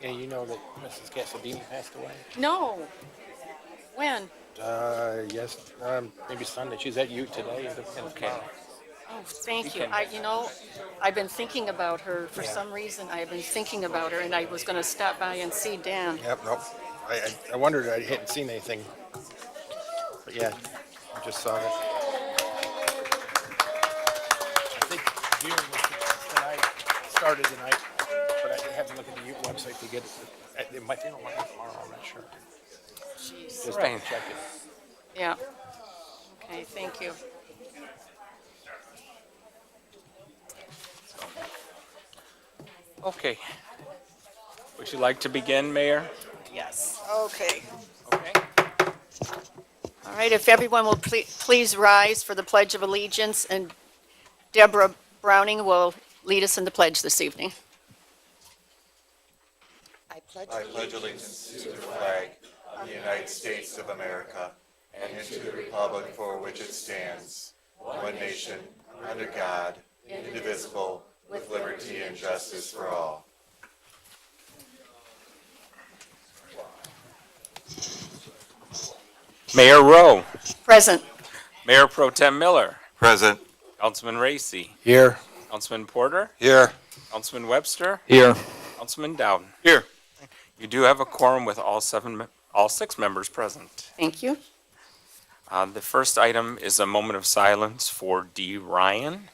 Hey, you know that Mrs. Casadini passed away? No. When? Yes, maybe Sunday. She's at Ute today and Okay. tomorrow. Oh, thank you. can- I've been thinking about her for Yeah. some reason. I have been thinking about her, and I was going to stop by and see Dan. Yep, nope. I wondered, I hadn't seen anything. But yeah, I just saw it. I think viewing was tonight, started tonight, but I have to look at the Ute website to get it. It might be online tomorrow, I'm not sure. Jeez. Just Right. double check it. Yeah. Okay, thank you. Okay. Would you like to begin, Mayor? Yes. Okay. Okay. All right, if everyone will please rise for the Pledge of Allegiance, and Deborah Browning will lead us in the pledge this evening. I pledge allegiance to the flag of the United States of America and to the republic for which it stands, one nation, under God, indivisible, with liberty and justice for all. Mayor Rowe, Present. Mayor Pro Tem Miller, Present. Councilman Racy, Here. Councilman Porter, Here. Councilman Webster, Here. Councilman Dowden. Here. You do have a quorum with all 6 members present. Thank you. The first item is a moment of silence for D. Ryan.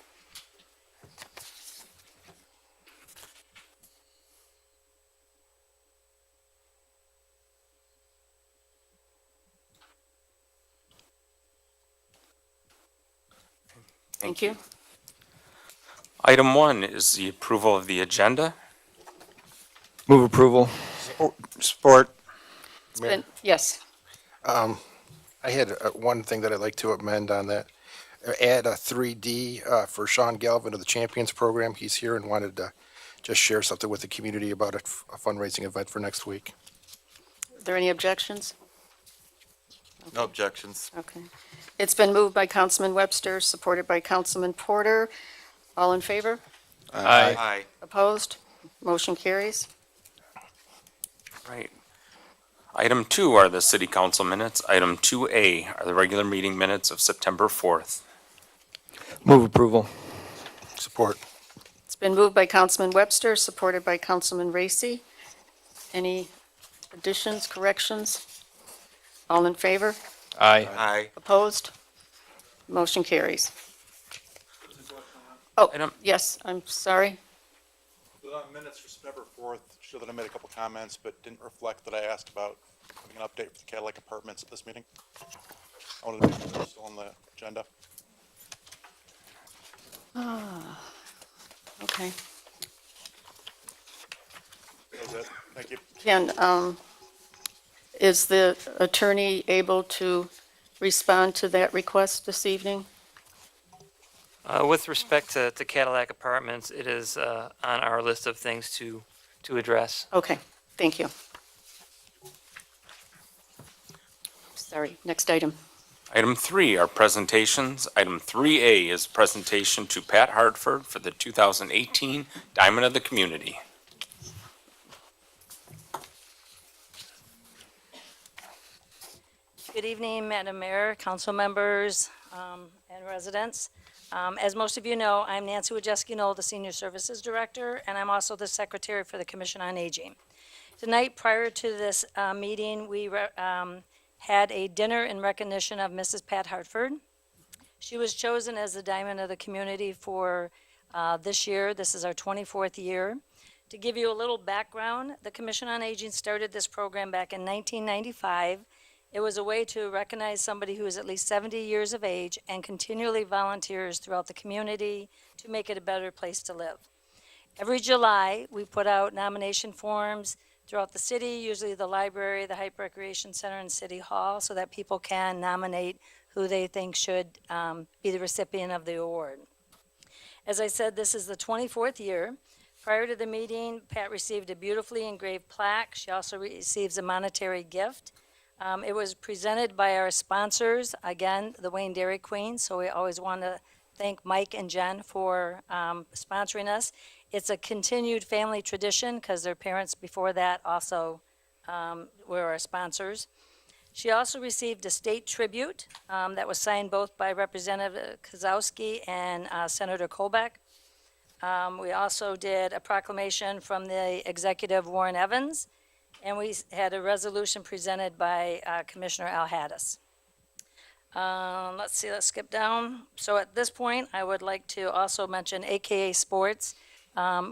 Thank you. Item 1 is the approval of the agenda. Move approval. Support. Yes. I had one thing that I'd like to amend on that. Add a 3D for Sean Galvin of the Champions Program. He's here and wanted to just share something with the community about a fundraising event for next week. Are there any objections? No objections. Okay. It's been moved by Councilman Webster, supported by Councilman Porter. All in favor? Aye. Aye. Opposed? Motion carries. Right. Item 2 are the city council minutes. Item 2A are the regular meeting minutes of September 4th. Move approval. Support. It's been moved by Councilman Webster, supported by Councilman Racy. Any additions, corrections? All in favor? Aye. Aye. Opposed? Motion carries. Oh, Item- yes, I'm sorry. The minutes for September 4th show that I made a couple comments, but didn't reflect that I asked about having an update for the Cadillac Apartments at this meeting. I wanted to make sure they're still on the agenda. Okay. That was it. Thank you. Ken, is the attorney able to respond to that request this evening? With respect to Cadillac Apartments, it is on our list of things to address. Okay, thank you. Sorry, next item. Item 3 are presentations. Item 3A is presentation to Pat Hartford for the 2018 Diamond of the Community. Good evening, Madam Mayor, council members, and residents. As most of you know, I'm Nancy Wojcicki-Noll, the Senior Services Director, and I'm also the Secretary for the Commission on Aging. Tonight, prior to this meeting, we had a dinner in recognition of Mrs. Pat Hartford. She was chosen as the Diamond of the Community for this year. This is our 24th year. To give you a little background, the Commission on Aging started this program back in 1995. It was a way to recognize somebody who is at least 70 years of age and continually volunteers throughout the community to make it a better place to live. Every July, we put out nomination forms throughout the city, usually the library, the Hype Recreation Center, and City Hall, so that people can nominate who they think should be the recipient of the award. As I said, this is the 24th year. Prior to the meeting, Pat received a beautifully engraved plaque. She also receives a monetary gift. It was presented by our sponsors, again, the Wayne Dairy Queen, so we always want to thank Mike and Jen for sponsoring us. It's a continued family tradition because their parents before that also were our sponsors. She also received a state tribute that was signed both by Representative Kozowski and Senator Colbeck. We also did a proclamation from the executive Warren Evans, and we had a resolution presented by Commissioner Al Haddis. Let's see, let's skip down. So at this point, I would like to also mention AKA Sports.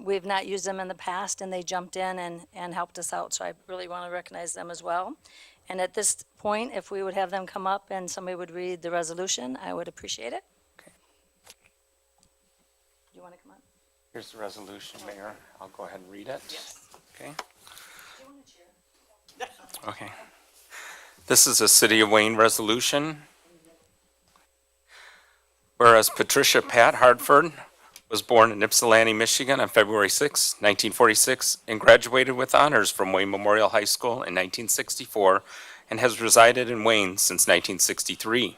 We've not used them in the past, and they jumped in and helped us out, so I really want to recognize them as well. And at this point, if we would have them come up and somebody would read the resolution, I would appreciate it. Okay. Do you want to come up? Here's the resolution, Mayor. I'll go ahead and read it. Yes. Okay. Okay. This is a City of Wayne resolution. Whereas Patricia Pat Hartford was born in Ypsilanti, Michigan on February 6, 1946, and graduated with honors from Wayne Memorial High School in 1964 and has resided in Wayne since 1963.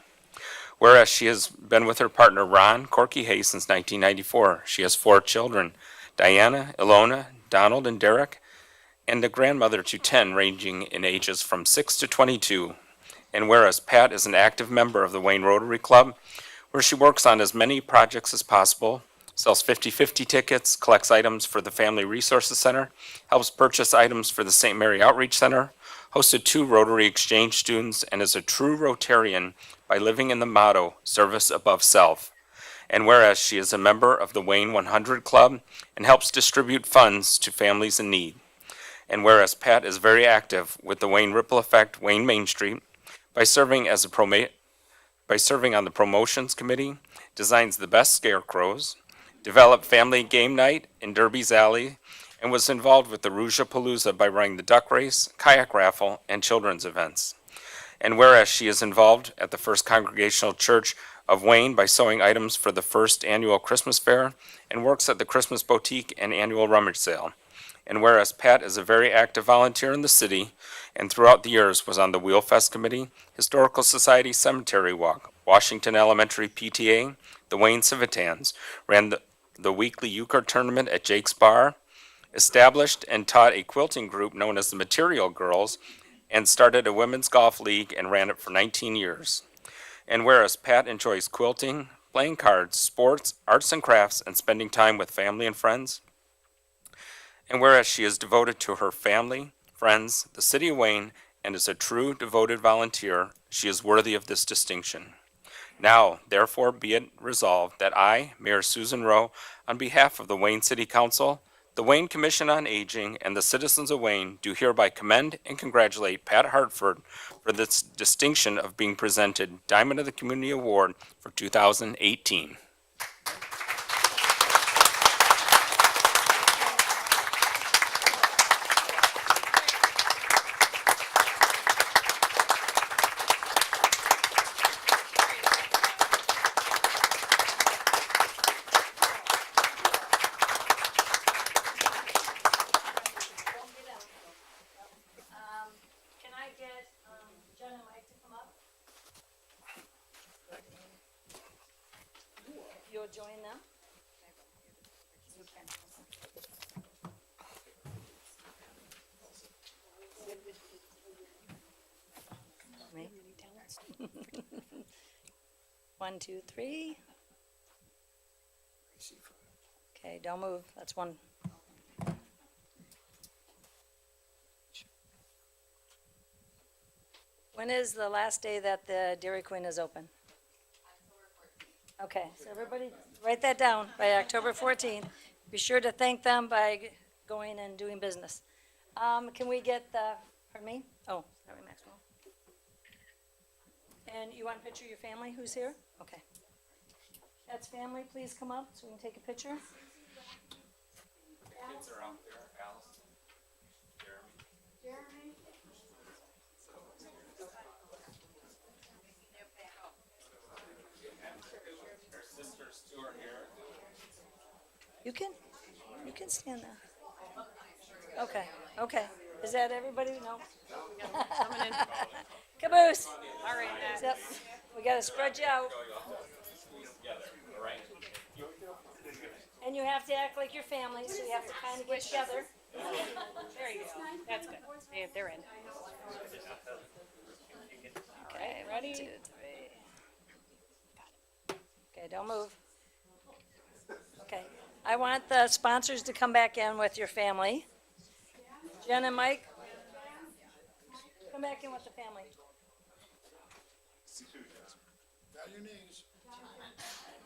Whereas she has been with her partner Ron Corky Hay since 1994. She has 4 children, Diana, Ilona, Donald, and Derek, and a grandmother to 10 ranging in ages from 6 to 22. And whereas Pat is an active member of the Wayne Rotary Club, where she works on as many projects as possible, sells 50/50 tickets, collects items for the Family Resources Center, helps purchase items for the St. Mary Outreach Center, hosted 2 Rotary Exchange students, and is a true Rotarian by living in the motto, service above self. And whereas she is a member of the Wayne 100 Club and helps distribute funds to families in need. And whereas Pat is very active with the Wayne Ripple Effect Wayne Main Street by serving on the promotions committee, designs the best scarecrows, developed family game night in Derby's Alley, and was involved with the Rouge-a-Palooza by running the duck race, kayak raffle, and children's events. And whereas she is involved at the First Congregational Church of Wayne by sewing items for the first annual Christmas fair, and works at the Christmas Boutique and annual rummage sale. And whereas Pat is a very active volunteer in the city, and throughout the years was on the Wheel Fest Committee, Historical Society Cemetery Walk, Washington Elementary PTA, the Wayne Civitans, ran the weekly euchre tournament at Jake's Bar, established and taught a quilting group known as the Material Girls, and started a women's golf league and ran it for 19 years. And whereas Pat enjoys quilting, playing cards, sports, arts and crafts, and spending time with family and friends, and whereas she is devoted to her family, friends, the City of Wayne, and is a true devoted volunteer, she is worthy of this distinction. Now, therefore, be it resolved that I, Mayor Susan Rowe, on behalf of the Wayne City Council, the Wayne Commission on Aging, and the citizens of Wayne do hereby commend and congratulate Pat Hartford for this distinction of being presented Diamond of the Community Award for 2018. Can I get Jen and Mike to come up? If you'll join them. Me? 1, 2, 3. Okay, don't move. That's one. When is the last day that the Dairy Queen is open? Okay, so everybody, write that down, by October 14th. Be sure to thank them by going and doing business. Can we get the, pardon me? Oh, sorry, Maxwell. And you want a picture of your family who's here? Okay. That's family, please come up so we can take a picture. Kids are out there, Alice, Jeremy. Their sisters too are here. You can stand there. Okay, okay. Is that everybody? No? Caboose. All right, Yep. We gotta spread you out. And you have to act like your family, so you have to kind of get together. There you go. That's good. They're in. Okay, ready? 1, 2, 3. Okay, don't move. Okay, I want the sponsors to come back in with your family. Jen and Mike, come back in with the family.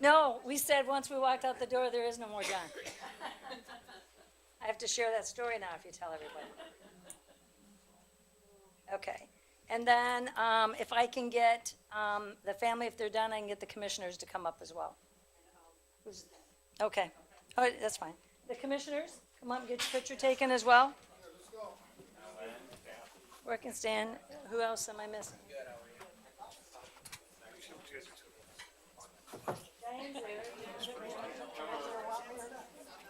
No, we said once we walked out the door, there is no more John. I have to share that story now if you tell everybody. Okay, and then if I can get the family, if they're done, I can get the commissioners to come up as well. Okay, oh, that's fine. The commissioners, come up and get your picture taken as well. Where can stand, who else am I missing? Diane's there.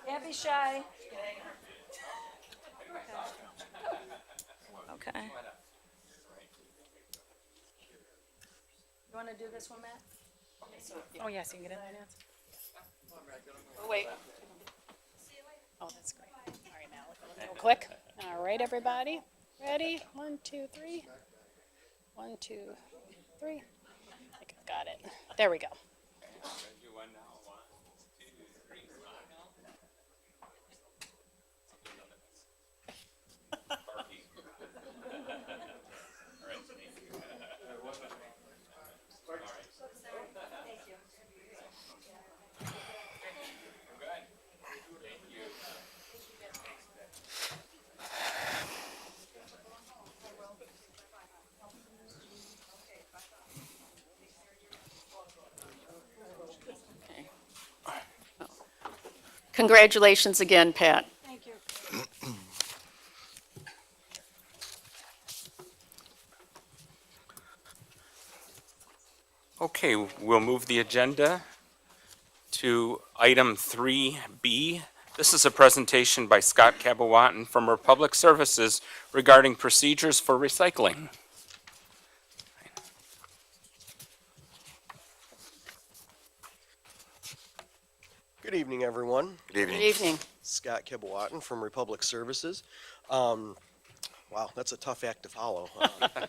Can't be shy. Okay. You want to do this one, Matt? Oh, yes, you can get in there, Nancy. Oh, wait. Oh, that's great. All right, now, real quick. All right, everybody. Ready? 1, 2, 3. 1, 2, 3. I think I've got it. There we go. Congratulations again, Pat. Thank you. Okay, we'll move the agenda to item 3B. This is a presentation by Scott Cabawatan from Republic Services regarding procedures for recycling. Good evening, everyone. Good Good evening. Scott Kibawatan from Republic Services. Wow, that's a tough act to follow.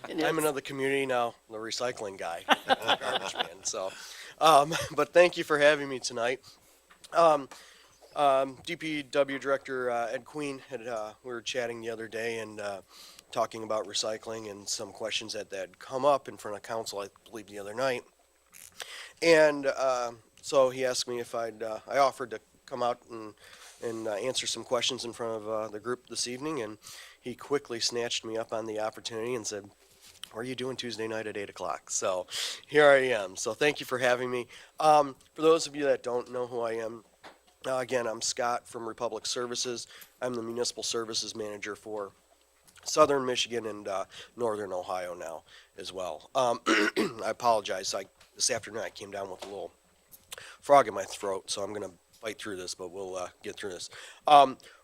It I'm is. another community now, the recycling guy, garbage man. So, but thank you for having me tonight. DPW Director Ed Queen had we were chatting the other day and talking about recycling and some questions that had come up in front of council, I believe, the other night. And so he asked me if I offered to come out and answer some questions in front of the group this evening, and he quickly snatched me up on the opportunity and said, "What are you doing Tuesday night at 8 o'clock?" So here I am. So thank you for having me. For those of you that don't know who I am, again, I'm Scott from Republic Services. I'm the Municipal Services Manager for Southern Michigan and Northern Ohio now as well. I apologize. This afternoon I came down with a little frog in my throat, so I'm going to fight through this, but we'll get through this.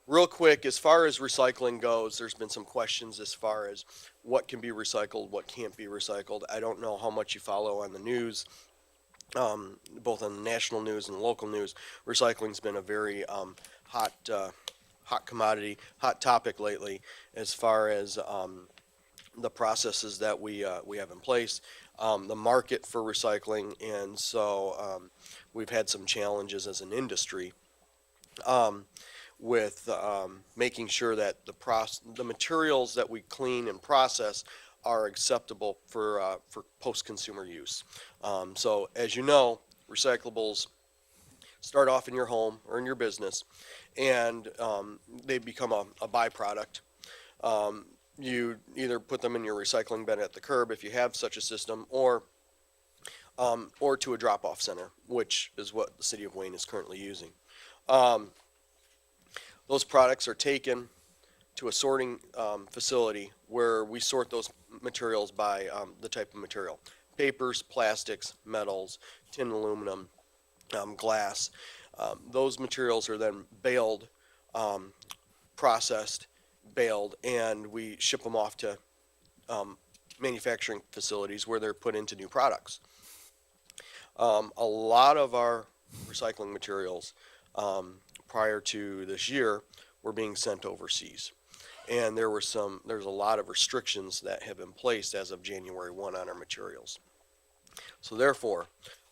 Real quick, as far as recycling goes, there's been some questions as far as what can be recycled, what can't be recycled. I don't know how much you follow on the news, both on the national news and local news. Recycling's been a very hot commodity, hot topic lately as far as the processes that we have in place, the market for recycling, and so we've had some challenges as an industry with making sure that the materials that we clean and process are acceptable for post-consumer use. So as you know, recyclables start off in your home or in your business, and they become a byproduct. You either put them in your recycling bin at the curb if you have such a system, or to a drop-off center, which is what the city of Wayne is currently using. Those products are taken to a sorting facility where we sort those materials by the type of material: papers, plastics, metals, tin, aluminum, glass. Those materials are then baled, processed, baled, and we ship them off to manufacturing facilities where they're put into new products. A lot of our recycling materials prior to this year were being sent overseas. And there's a lot of restrictions that have been placed as of January 1 on our materials. So therefore,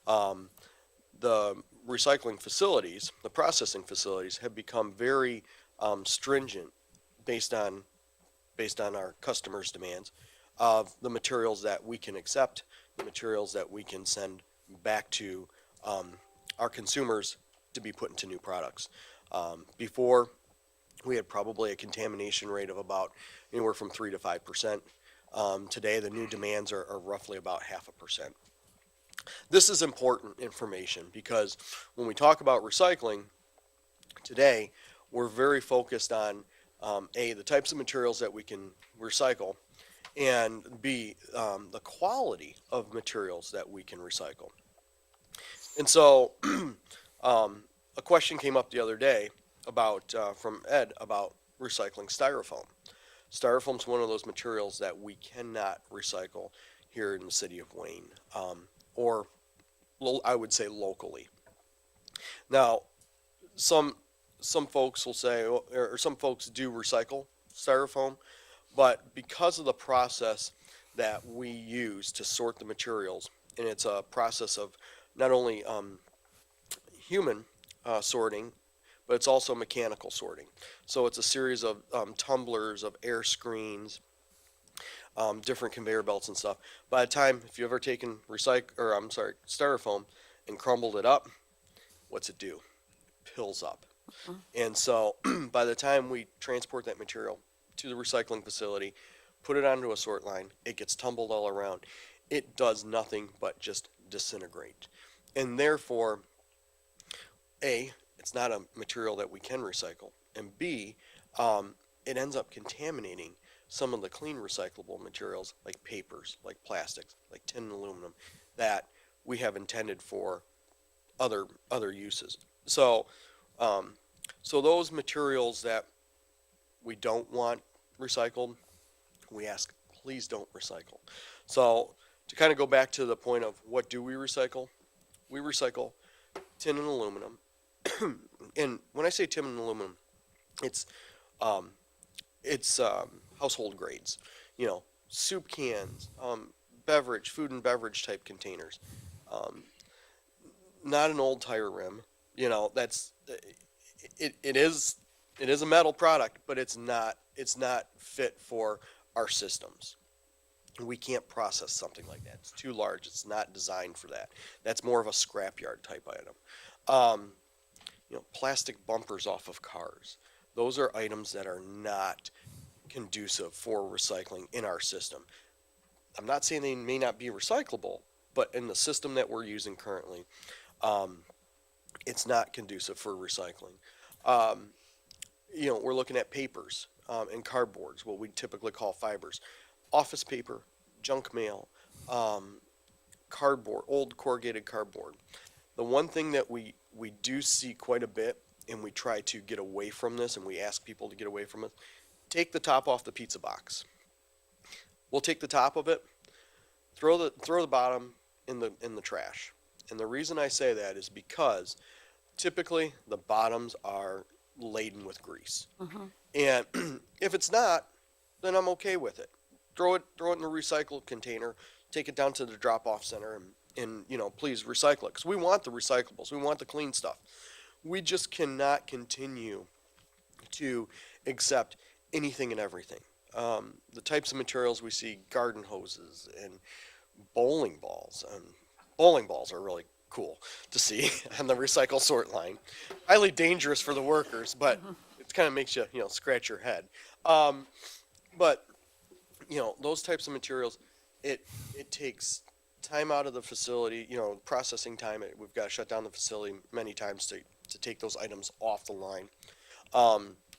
the recycling facilities, the processing facilities have become very stringent based on our customers' demands of the materials that we can accept, the materials that we can send back to our consumers to be put into new products. Before, we had probably a contamination rate of about anywhere from 3 to 5%. Today, the new demands are roughly about 0.5%. This is important information because when we talk about recycling today, we're very focused on A, the types of materials that we can recycle, and B, the quality of materials that we can recycle. And so a question came up the other day about from Ed about recycling styrofoam. Styrofoam is one of those materials that we cannot recycle here in the city of Wayne, or I would say locally. Now, some folks will say, or some folks do recycle styrofoam, but because of the process that we use to sort the materials, and it's a process of not only human sorting, but it's also mechanical sorting. So it's a series of tumblers, of air screens, different conveyor belts and stuff. By the time, if you've ever taken styrofoam and crumbled it up, what's it do? Pills up. And so by the time we transport that material to the recycling facility, put it onto a sort line, it gets tumbled all around. It does nothing but just disintegrate. And therefore, A, it's not a material that we can recycle, and B, it ends up contaminating some of the clean recyclable materials like papers, like plastics, like tin and aluminum that we have intended for other uses. So those materials that we don't want recycled, we ask, please don't recycle. So to kind of go back to the point of what do we recycle tin and aluminum. And when I say tin and aluminum, it's household grades, soup cans, food and beverage type containers, not an old tire rim. That's it is a metal product, but it's not fit for our systems. We can't process something like that. It's too large. It's not designed for that. That's more of a scrapyard type item. Plastic bumpers off of cars. Those are items that are not conducive for recycling in our system. I'm not saying they may not be recyclable, but in the system that we're using currently, it's not conducive for recycling. We're looking at papers and cardboards, what we typically call fibers. Office paper, junk mail, cardboard, old corrugated cardboard. The one thing that we do see quite a bit, and we try to get away from this, and we ask people to get away from it, take the top off the pizza box. We'll take the top of it, throw the bottom in the trash. And the reason I say that is because typically the bottoms are laden with grease. And if it's not, then I'm okay with it. Throw it in a recycled container, take it down to the drop-off center, and please recycle it. Because we want the recyclables. We want the clean stuff. We just cannot continue to accept anything and everything. The types of materials we see, garden hoses and bowling balls. And bowling balls are really cool to see on the recycle sort line. Highly dangerous for the workers, but it kind of makes you, scratch your head. But those types of materials, it takes time out of the facility, processing time. We've got to shut down the facility many times to take those items off the line.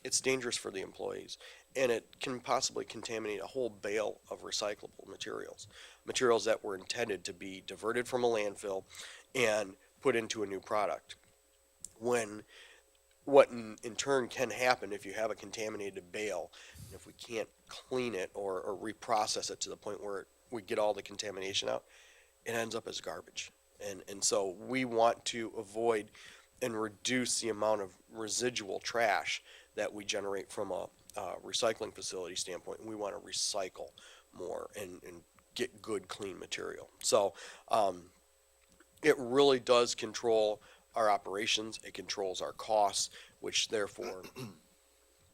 It's dangerous for the employees, and it can possibly contaminate a whole bale of recyclable materials that were intended to be diverted from a landfill and put into a new product. What in turn can happen if you have a contaminated bale, if we can't clean it or reprocess it to the point where we get all the contamination out, it ends up as garbage. And so we want to avoid and reduce the amount of residual trash that we generate from a recycling facility standpoint. And we want to recycle more and get good, clean material. So it really does control our operations. It controls our costs, which therefore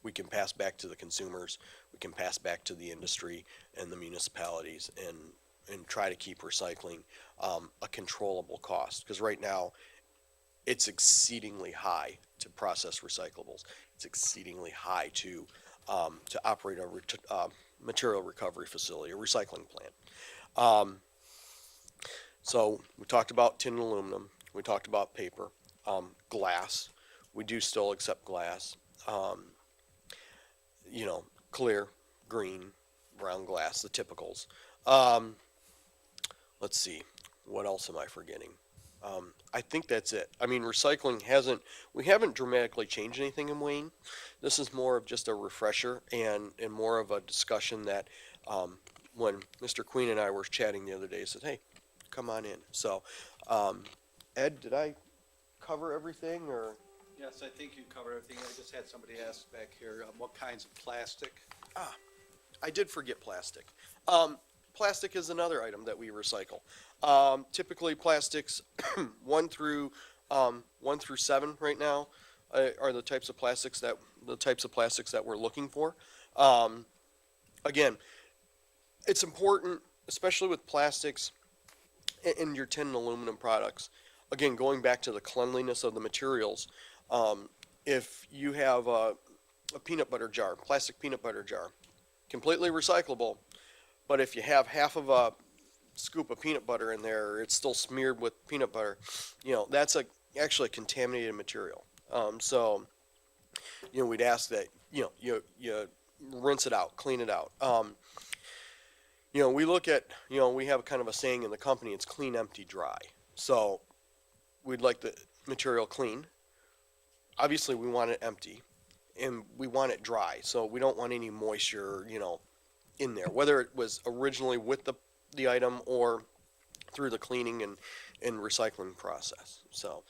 we can pass back to the consumers. We can pass back to the industry and the municipalities and try to keep recycling a controllable cost. Because right now, it's exceedingly high to process recyclables. It's exceedingly high to operate a material recovery facility, a recycling plant. So we talked about tin and aluminum. We talked about paper, glass. We do still accept glass. Clear, green, brown glass, the typicals. Let's see, what else am I forgetting? I think that's it. I mean, we haven't dramatically changed anything in Wayne. This is more of just a refresher and more of a discussion that, when Mr. Queen and I were chatting the other day, he said, hey, come on in. So, Ed, did I cover everything or? Yes, I think you covered everything. I just had somebody ask back here, what kinds of plastic? I did forget plastic. Plastic is another item that we recycle. Typically, plastics 1 through 7 right now are the types of plastics that we're looking for. Again, it's important, especially with plastics and your tin and aluminum products. Again, going back to the cleanliness of the materials, if you have a peanut butter jar, plastic peanut butter jar, completely recyclable, but if you have half of a scoop of peanut butter in there, it's still smeared with peanut butter, that's actually a contaminated material. So we'd ask that, you rinse it out, clean it out. We look at, we have kind of a saying in the company, it's clean, empty, dry. So we'd like the material clean. Obviously, we want it empty, and we want it dry. So we don't want any moisture, in there, whether it was originally with the item or through the cleaning and recycling process. So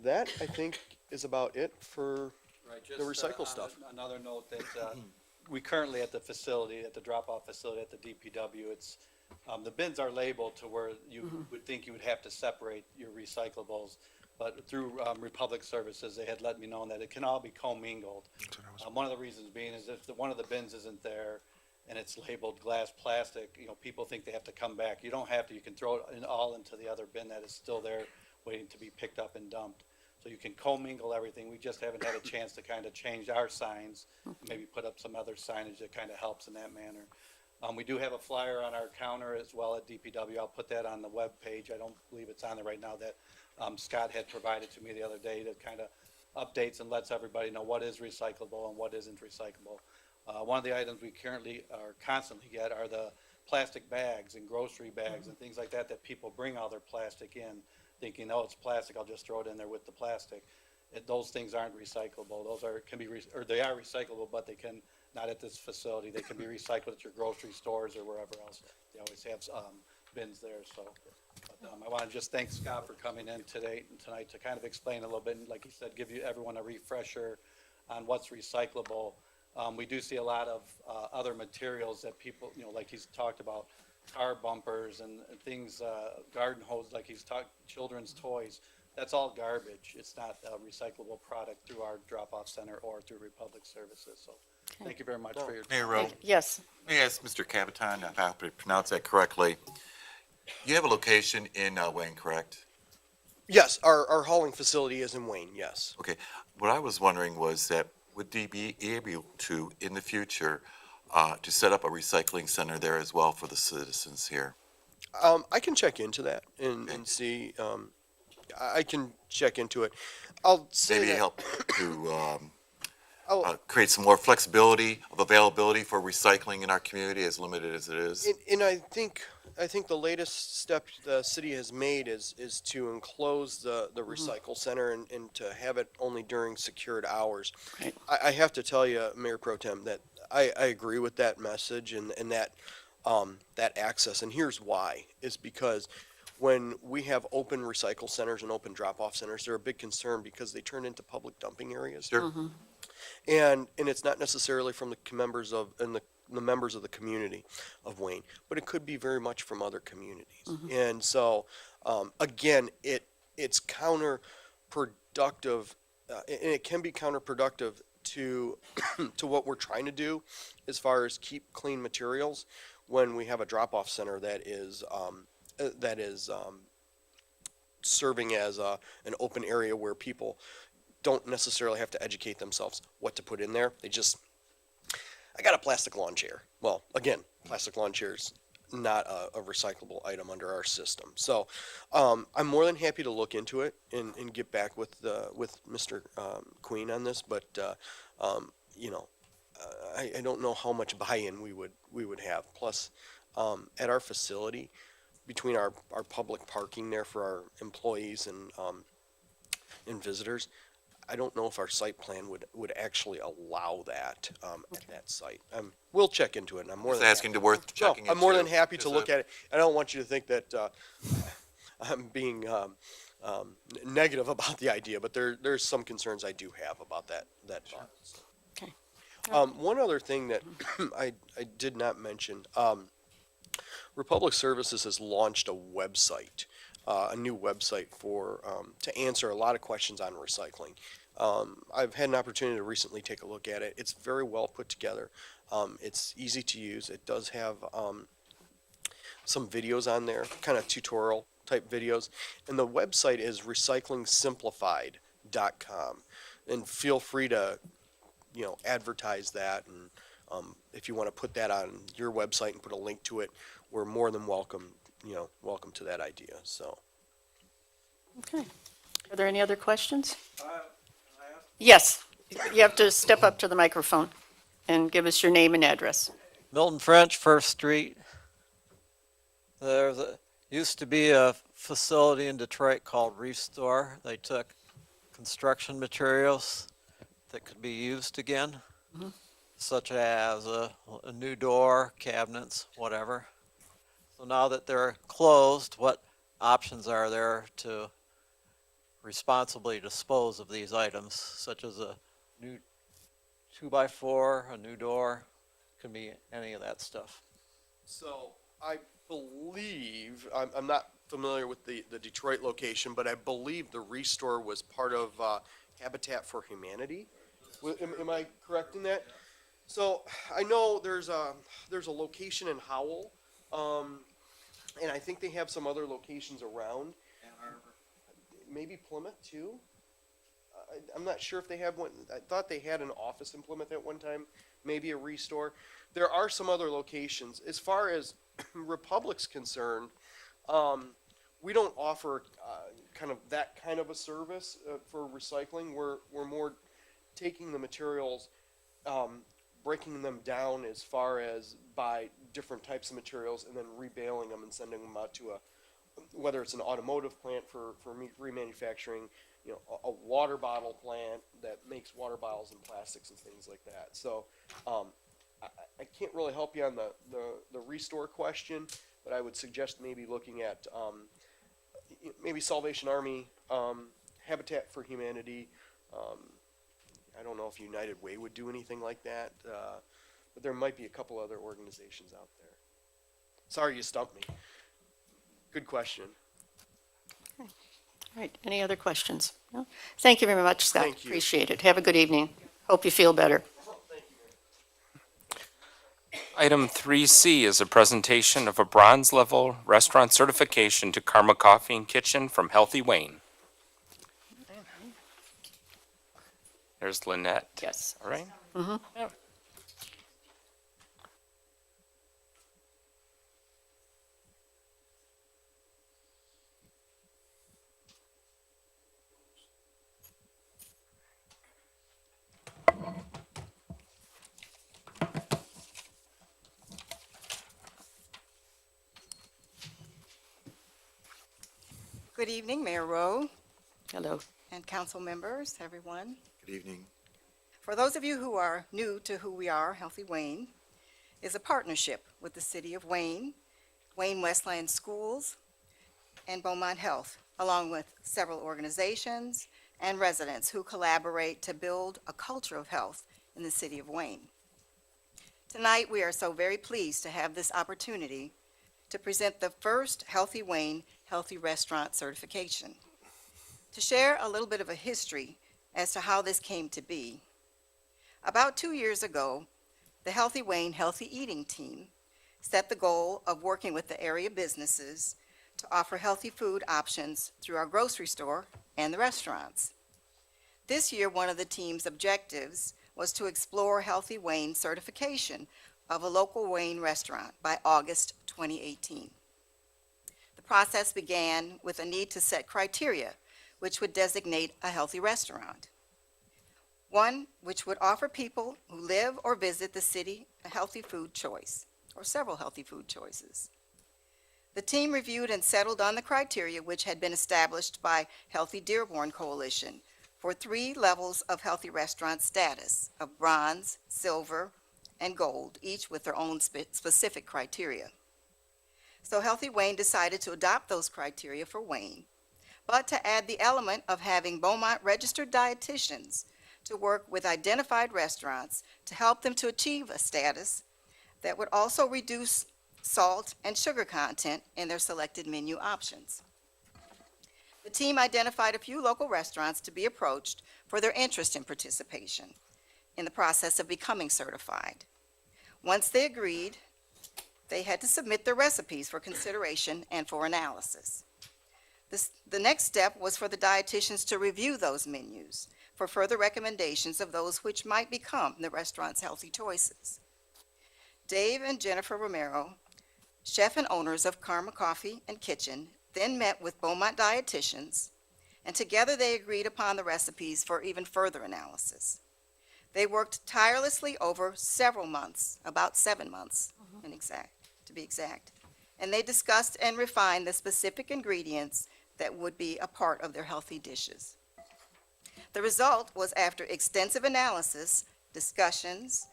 that, I think, is about it for Right, the recycle on stuff. Another note that we currently at the facility, at the drop-off facility at the DPW, it's, the bins are labeled to where you would think you would have to separate your recyclables. But through Republic Services, they had let me know that it can all be commingled. One of the reasons being is if one of the bins isn't there and it's labeled glass, plastic, people think they have to come back. You don't have to. You can throw it all into the other bin that is still there waiting to be picked up and dumped. So you can commingle everything. We just haven't had a chance to kind of change our signs, maybe put up some other signage that kind of helps in that manner. We do have a flyer on our counter as well at DPW. I'll put that on the web page. I don't believe it's on there right now, that Scott had provided to me the other day, that kind of updates and lets everybody know what is recyclable and what isn't recyclable. One of the items we currently are constantly get are the plastic bags and grocery bags and things like that people bring all their plastic in, thinking, oh, it's plastic, I'll just throw it in there with the plastic. Those things aren't recyclable. Those they are recyclable, but they can not at this facility. They can be recycled at your grocery stores or wherever else. They always have bins there. So, I want to just thank Scott for coming in tonight to kind of explain a little bit, and like he said, give everyone a refresher on what's recyclable. We do see a lot of other materials that people, like he's talked about, car bumpers and things, garden hose, like he's talked, children's toys. That's all garbage. It's not a recyclable product through our drop-off center or through Republic Services. So thank you very much for your time. Mayor Rowe, Yes. may I ask Mr. Capitan, if I hope to pronounce that correctly? You have a location in Wayne, correct? Yes, our hauling facility is in Wayne, yes. Okay. What I was wondering was that would they be able to, in the future, to set up a recycling center there as well for the citizens here? I can check into that and see, I can check into it. I'll say Maybe that- help to I'll- create some more flexibility of availability for recycling in our community, as limited as it is. And I think the latest step the city has made is to enclose the recycle center and to have it only during secured hours. Right. I have to tell you, Mayor Pro Tem, that I agree with that message and that that access. And here's why, is because when we have open recycle centers and open drop-off centers, they're a big concern because they turn into public dumping areas. Sure. And it's not necessarily from the members of, and the members of the community of Wayne, but it could be very much from other communities. And so, again, it's counterproductive, and it can be counterproductive to, to what we're trying to do as far as keep clean materials when we have a drop-off center that is serving as an open area where people don't necessarily have to educate themselves what to put in there. They just, I got a plastic lawn chair. Well, again, plastic lawn chairs not a recyclable item under our system. So I'm more than happy to look into it and get back with Mr. Queen on this, but you know, I don't know how much buy-in we would have. Plus, at our facility, between our public parking there for our employees and visitors, I don't know if our site plan would actually allow that at that site. We'll check into it, and I'm more Just than asking happy. to worth checking No, I'm more into. than happy to Just look a- at it. I don't want you to think that I'm being negative about the idea, but there's some concerns I do have about that thought. Okay. One other thing that I did not mention, Republic Services has launched a website, a new website for, to answer a lot of questions on recycling. I've had an opportunity to recently take a look at it. It's very well put together. It's easy to use. It does have some videos on there, kind of tutorial type videos. And the website is recyclingsimplified.com. And feel free to, you know, advertise that. And if you want to put that on your website and put a link to it, we're more than welcome, you know, welcome to that idea. So. Okay. Are there any other questions? Yes. You have to step up to the microphone and give us your name and address. Milton French, First Street. Used to be a facility in Detroit called Restore. They took construction materials that could be used again, such as a new door, cabinets, whatever. So now that they're closed, what options are there to responsibly dispose of these items, such as a new 2x4, a new door, could be any of that stuff. So I believe, I'm not familiar with the Detroit location, but I believe the Restore was part of Habitat for Humanity. Am I correct in that? So I know there's a location in Howell, and I think they have some other locations around. Maybe Plymouth too? I'm not sure if they have one. I thought they had an office in Plymouth at one time, maybe a Restore. There are some other locations. As far as Republic's concerned, we don't offer kind of that kind of a service for recycling. We're more taking the materials, breaking them down as far as by different types of materials, and then rebaling them and sending them out to whether it's an automotive plant for remanufacturing, you know, a water bottle plant that makes water bottles and plastics and things like that. So I can't really help you on the Restore question, but I would suggest maybe looking at maybe Salvation Army, Habitat for Humanity. I don't know if United Way would do anything like that, but there might be a couple other organizations out there. Sorry you stumped me. Good question. All right. Any other questions? No? Thank you very much, Scott. Thank you. Appreciate it. Have a good evening. Hope you feel better. Item 3C is a presentation of a bronze level restaurant certification to Karma Coffee and Kitchen from Healthy Wayne. There's Lynette. Yes. All right. Good evening, Mayor Rowe Hello. and council members, everyone. Good evening. For those of you who are new to who we are, Healthy Wayne is a partnership with the City of Wayne, Wayne Westland Schools, and Beaumont Health, along with several organizations and residents who collaborate to build a culture of health in the city of Wayne. Tonight, we are so very pleased to have this opportunity to present the first Healthy Wayne Healthy Restaurant certification. To share a little bit of a history as to how this came to be, about 2 years ago, the Healthy Wayne Healthy Eating team set the goal of working with the area businesses to offer healthy food options through our grocery store and the restaurants. This year, one of the team's objectives was to explore Healthy Wayne certification of a local Wayne restaurant by August 2018. The process began with a need to set criteria which would designate a healthy restaurant. One which would offer people who live or visit the city a healthy food choice, or several healthy food choices. The team reviewed and settled on the criteria which had been established by Healthy Dearborn Coalition for 3 levels of healthy restaurant status of bronze, silver, and gold, each with their own specific criteria. So Healthy Wayne decided to adopt those criteria for Wayne, but to add the element of having Beaumont registered dietitians to work with identified restaurants to help them to achieve a status that would also reduce salt and sugar content in their selected menu options. The team identified a few local restaurants to be approached for their interest in participation in the process of becoming certified. Once they agreed, they had to submit their recipes for consideration and for analysis. The next step was for the dietitians to review those menus for further recommendations of those which might become the restaurant's healthy choices. Dave and Jennifer Romero, chef and owners of Karma Coffee and Kitchen, then met with Beaumont dietitians, and together they agreed upon the recipes for even further analysis. They worked tirelessly over several months, about 7 months to be exact, and they discussed and refined the specific ingredients that would be a part of their healthy dishes. The result was, after extensive analysis, discussions,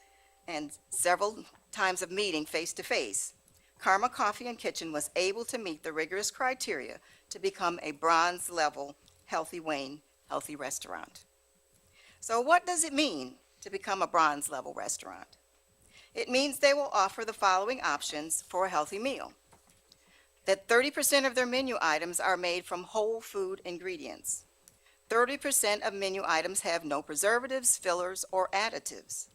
and several times of meeting face-to-face, Karma Coffee and Kitchen was able to meet the rigorous criteria to become a bronze-level Healthy Wayne healthy restaurant. So what does it mean to become a bronze-level restaurant? It means they will offer the following options for a healthy meal: that 30% of their menu items are made from whole food ingredients. 30% of menu items have no preservatives, fillers, or additives.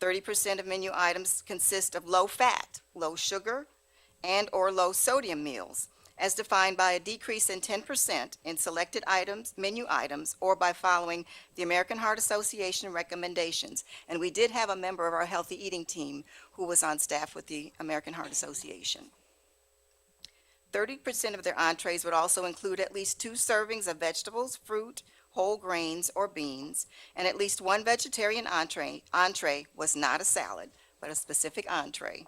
30% of menu items consist of low-fat, low-sugar, and/or low-sodium meals, as defined by a decrease in 10% in selected menu items, or by following the American Heart Association recommendations. And we did have a member of our healthy eating team who was on staff with the American Heart Association. 30% of their entrees would also include at least 2 servings of vegetables, fruit, whole grains, or beans, and at least 1 vegetarian entree. Entree was not a salad, but a specific entree.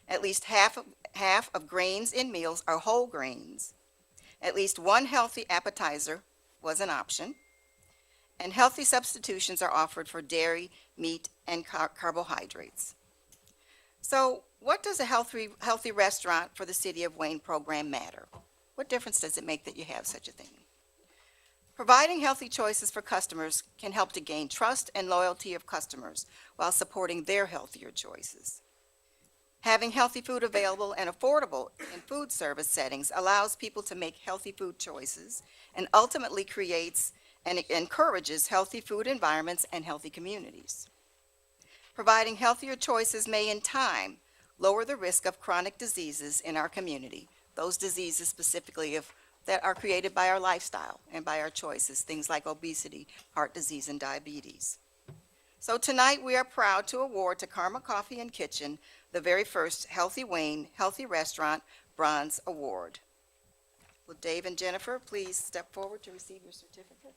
At least half of grains in meals are whole grains. At least 1 healthy appetizer was an option. And healthy substitutions are offered for dairy, meat, and carbohydrates. So what does a healthy restaurant for the City of Wayne program matter? What difference does it make that you have such a thing? Providing healthy choices for customers can help to gain trust and loyalty of customers while supporting their healthier choices. Having healthy food available and affordable in food service settings allows people to make healthy food choices and ultimately creates and encourages healthy food environments and healthy communities. Providing healthier choices may, in time, lower the risk of chronic diseases in our community, those diseases specifically that are created by our lifestyle and by our choices, things like obesity, heart disease, and diabetes. So tonight we are proud to award to Karma Coffee and Kitchen the very first Healthy Wayne Healthy Restaurant Bronze Award. Will Dave and Jennifer please step forward to receive your certificate?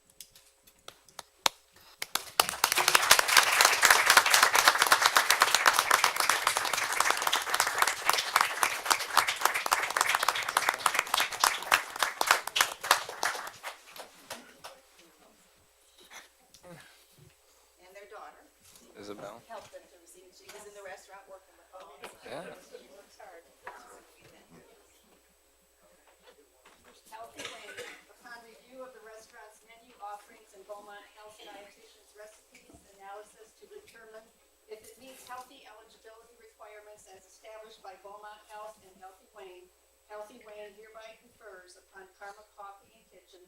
And their daughter. Isabel? Helped them to receive. She was in the restaurant working with them. Yeah. She works hard. Healthy Wayne, upon review of the restaurant's menu offerings and Beaumont Health dietitian's recipes analysis to determine if it meets healthy eligibility requirements as established by Beaumont Health and Healthy Wayne hereby confers upon Karma Coffee and Kitchen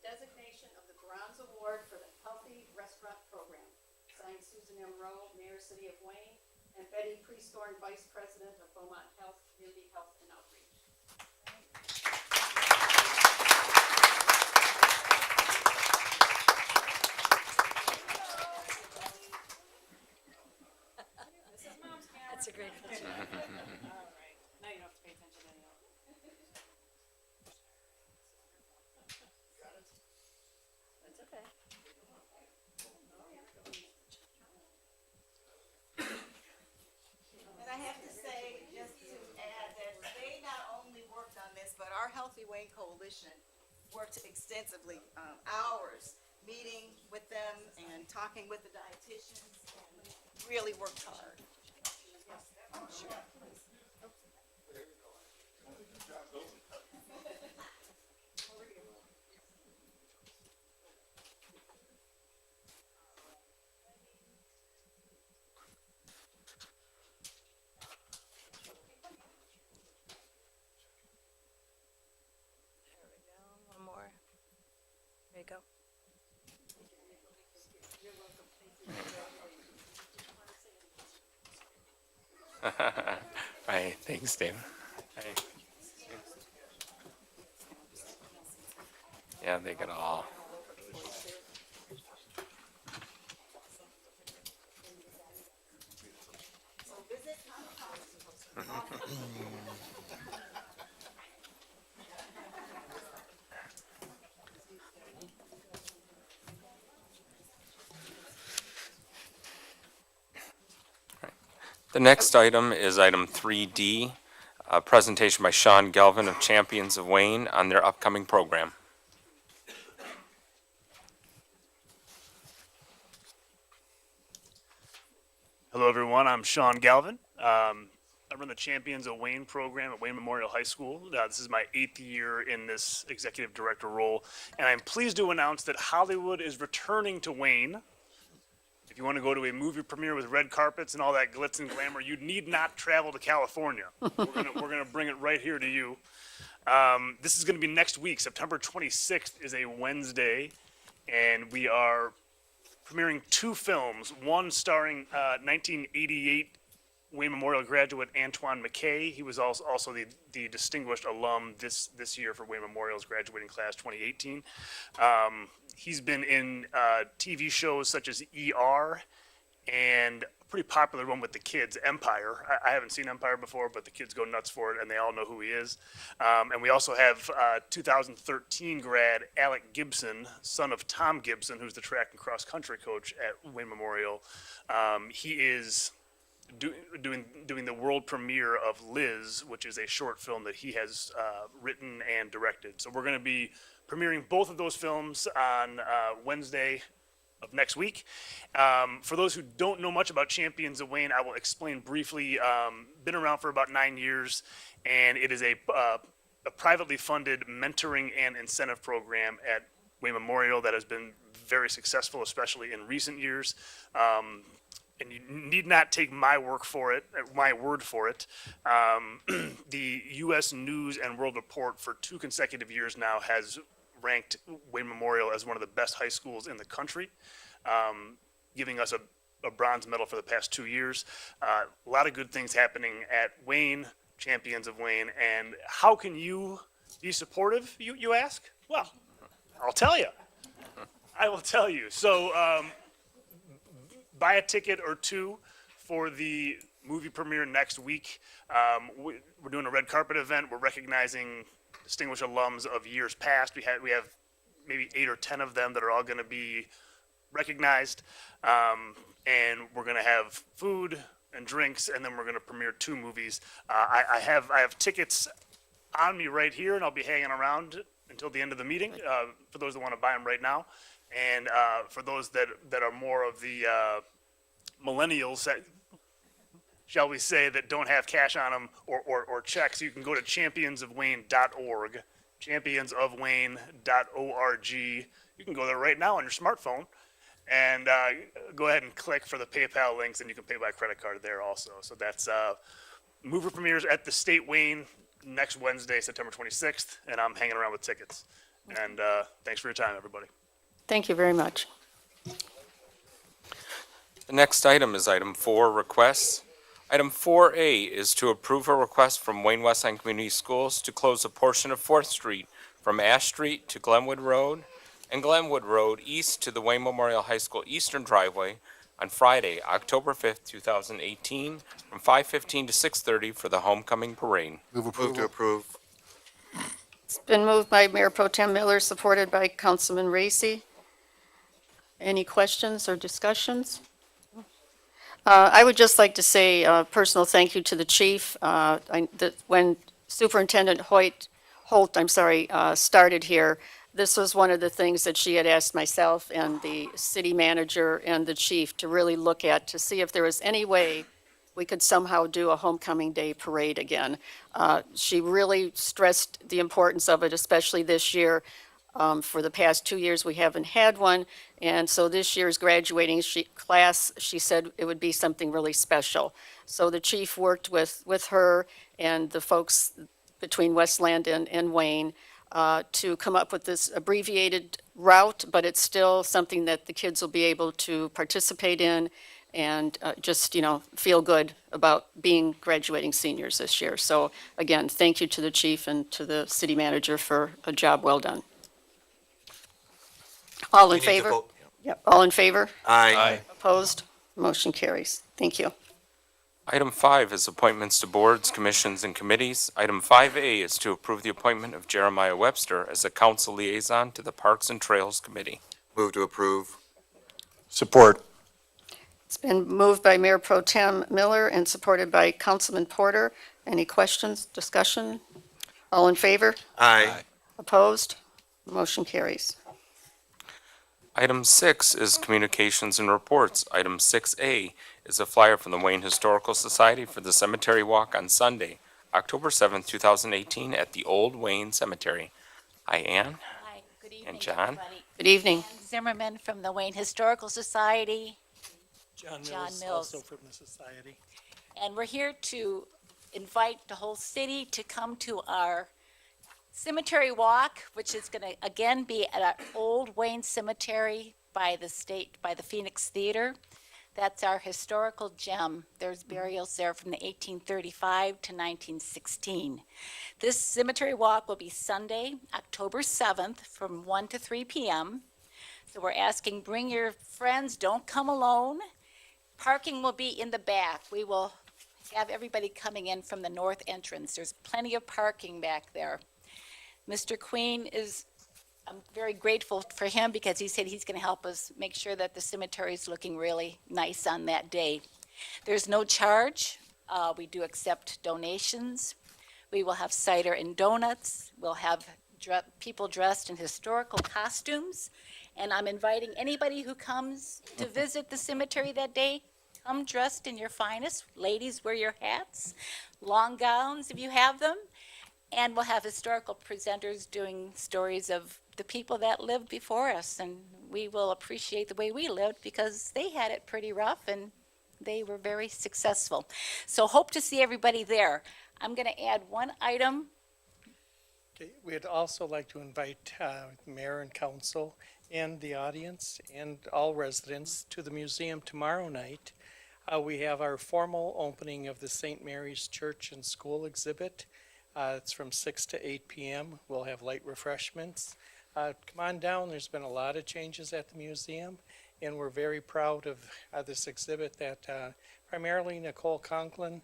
designation of the Bronze Award for the Healthy Restaurant Program. Signed, Susan M. Rowe, Mayor, City of Wayne, and Betty Priesthorn, Vice President of Beaumont Health, Community Health and Outreach. That's a great picture. All right, now you don't have to pay attention to any of it. That's okay. And I have to say, just to add, that they not only worked on this, but our Healthy Wayne Coalition worked extensively, hours, meeting with them and talking with the dietitians, and really worked hard. Sure. There we go. One more. There you go. Right, thanks, Dave. Right. Yeah, they got all. The next item is item 3D, a presentation by Sean Galvin of Champions of Wayne on their upcoming program. Hello, everyone. I'm Sean Galvin. I run the Champions of Wayne program at Wayne Memorial High School. This is my 8th year in this executive director role, and I'm pleased to announce that Hollywood is returning to Wayne. If you want to go to a movie premiere with red carpets and all that glitz and glamour, you need not travel to California. We're gonna bring it right here to you. This is going to be next week. September 26th is a Wednesday, and we are premiering 2 films, one starring 1988 Wayne Memorial graduate Antoine McKay. He was also the distinguished alum this year for Wayne Memorial's graduating class 2018. He's been in TV shows such as ER and a pretty popular one with the kids, Empire. I haven't seen Empire before, but the kids go nuts for it, and they all know who he is. And we also have 2013 grad Alec Gibson, son of Tom Gibson, who's the track and cross country coach at Wayne Memorial. He is doing the world premiere of Liz, which is a short film that he has written and directed. So we're going to be premiering both of those films on Wednesday of next week. For those who don't know much about Champions of Wayne, I will explain briefly. Been around for about 9 years, and it is a privately funded mentoring and incentive program at Wayne Memorial that has been very successful, especially in recent years. And you need not take my word for it. The U.S. News and World Report for 2 consecutive years now has ranked Wayne Memorial as one of the best high schools in the country, giving us a bronze medal for the past 2 years. A lot of good things happening at Wayne, Champions of Wayne, and how can you be supportive, you ask? Well, I'll tell you. I will tell you. So, buy a ticket or 2 for the movie premiere next week. We're doing a red carpet event. We're recognizing distinguished alums of years past. We have maybe 8 or 10 of them that are all going to be recognized. And we're going to have food and drinks, and then we're going to premiere 2 movies. I have tickets on me right here, and I'll be hanging around until the end of the meeting for those that want to buy them right now. And for those that are more of the millennials, that, shall we say, that don't have cash on them or checks, you can go to championsofwayne.org championsofwayne.org. You can go there right now on your smartphone and go ahead and click for the PayPal links, and you can pay by credit card there also. So that's Mover premieres at the State Wayne next Wednesday, September 26th, and I'm hanging around with tickets. And thanks for your time, everybody. Thank you very much. The next item is item 4, requests. Item 4A is to approve a request from Wayne Westland Community Schools to close a portion of 4th Street from Ash Street to Glenwood Road and Glenwood Road east to the Wayne Memorial High School eastern driveway on Friday, October 5th, 2018, from 5:15 to 6:30 for the homecoming parade. Move Move to approval. approve. It's been moved by Mayor Pro Tem Miller, supported by Councilman Racy. Any questions or discussions? I would just like to say a personal thank you to the chief. When Superintendent Holt, started here, this was one of the things that she had asked myself and the city manager and the chief to really look at, to see if there was any way we could somehow do a homecoming day parade again. She really stressed the importance of it, especially this year. For the past 2 years, we haven't had one, and so this year's graduating class, she said it would be something really special. So the chief worked with her and the folks between Westland and Wayne to come up with this abbreviated route, but it's still something that the kids will be able to participate in and just, feel good about being graduating seniors this year. So again, thank you to the chief and to the city manager for a job well done. All in favor? Yep, all in favor? Aye. Opposed? Motion carries. Thank you. Item 5 is appointments to boards, commissions, and committees. Item 5A is to approve the appointment of Jeremiah Webster as a council liaison to the Parks and Trails Committee. Move to approve. Support. It's been moved by Mayor Pro Tem Miller and supported by Councilman Porter. Any questions, discussion? All in favor? Aye. Opposed? Motion carries. Item 6 is communications and reports. Item 6A is a flyer from the Wayne Historical Society for the Cemetery Walk on Sunday, October 7th, 2018, at the Old Wayne Cemetery. Hi, Ann Hi, good evening, and John. everybody. Good evening. Ann Zimmerman from the Wayne Historical Society, John Mills, also from the society. and we're here to invite the whole city to come to our cemetery walk, which is going to again be at our Old Wayne Cemetery by the Phoenix Theater. That's our historical gem. There's burials there from the 1835 to 1916. This cemetery walk will be Sunday, October 7th from 1 to 3 p.m. So we're asking, bring your friends, don't come alone. Parking will be in the back. We will have everybody coming in from the north entrance. There's plenty of parking back there. Mr. Queen I'm very grateful for him because he said he's going to help us make sure that the cemetery is looking really nice on that day. There's no charge. We do accept donations. We will have cider and donuts. We'll have people dressed in historical costumes. And I'm inviting anybody who comes to visit the cemetery that day, come dressed in your finest. Ladies, wear your hats, long gowns if you have them. And we'll have historical presenters doing stories of the people that lived before us. And we will appreciate the way we lived because they had it pretty rough and they were very successful. So hope to see everybody there. I'm going to add one item. Okay, we'd also like to invite mayor and council and the audience and all residents to the museum tomorrow night. We have our formal opening of the St. Mary's Church and School exhibit. It's from 6 to 8 p.m. We'll have light refreshments. Come on down. There's been a lot of changes at the museum, and we're very proud of this exhibit that primarily Nicole Conklin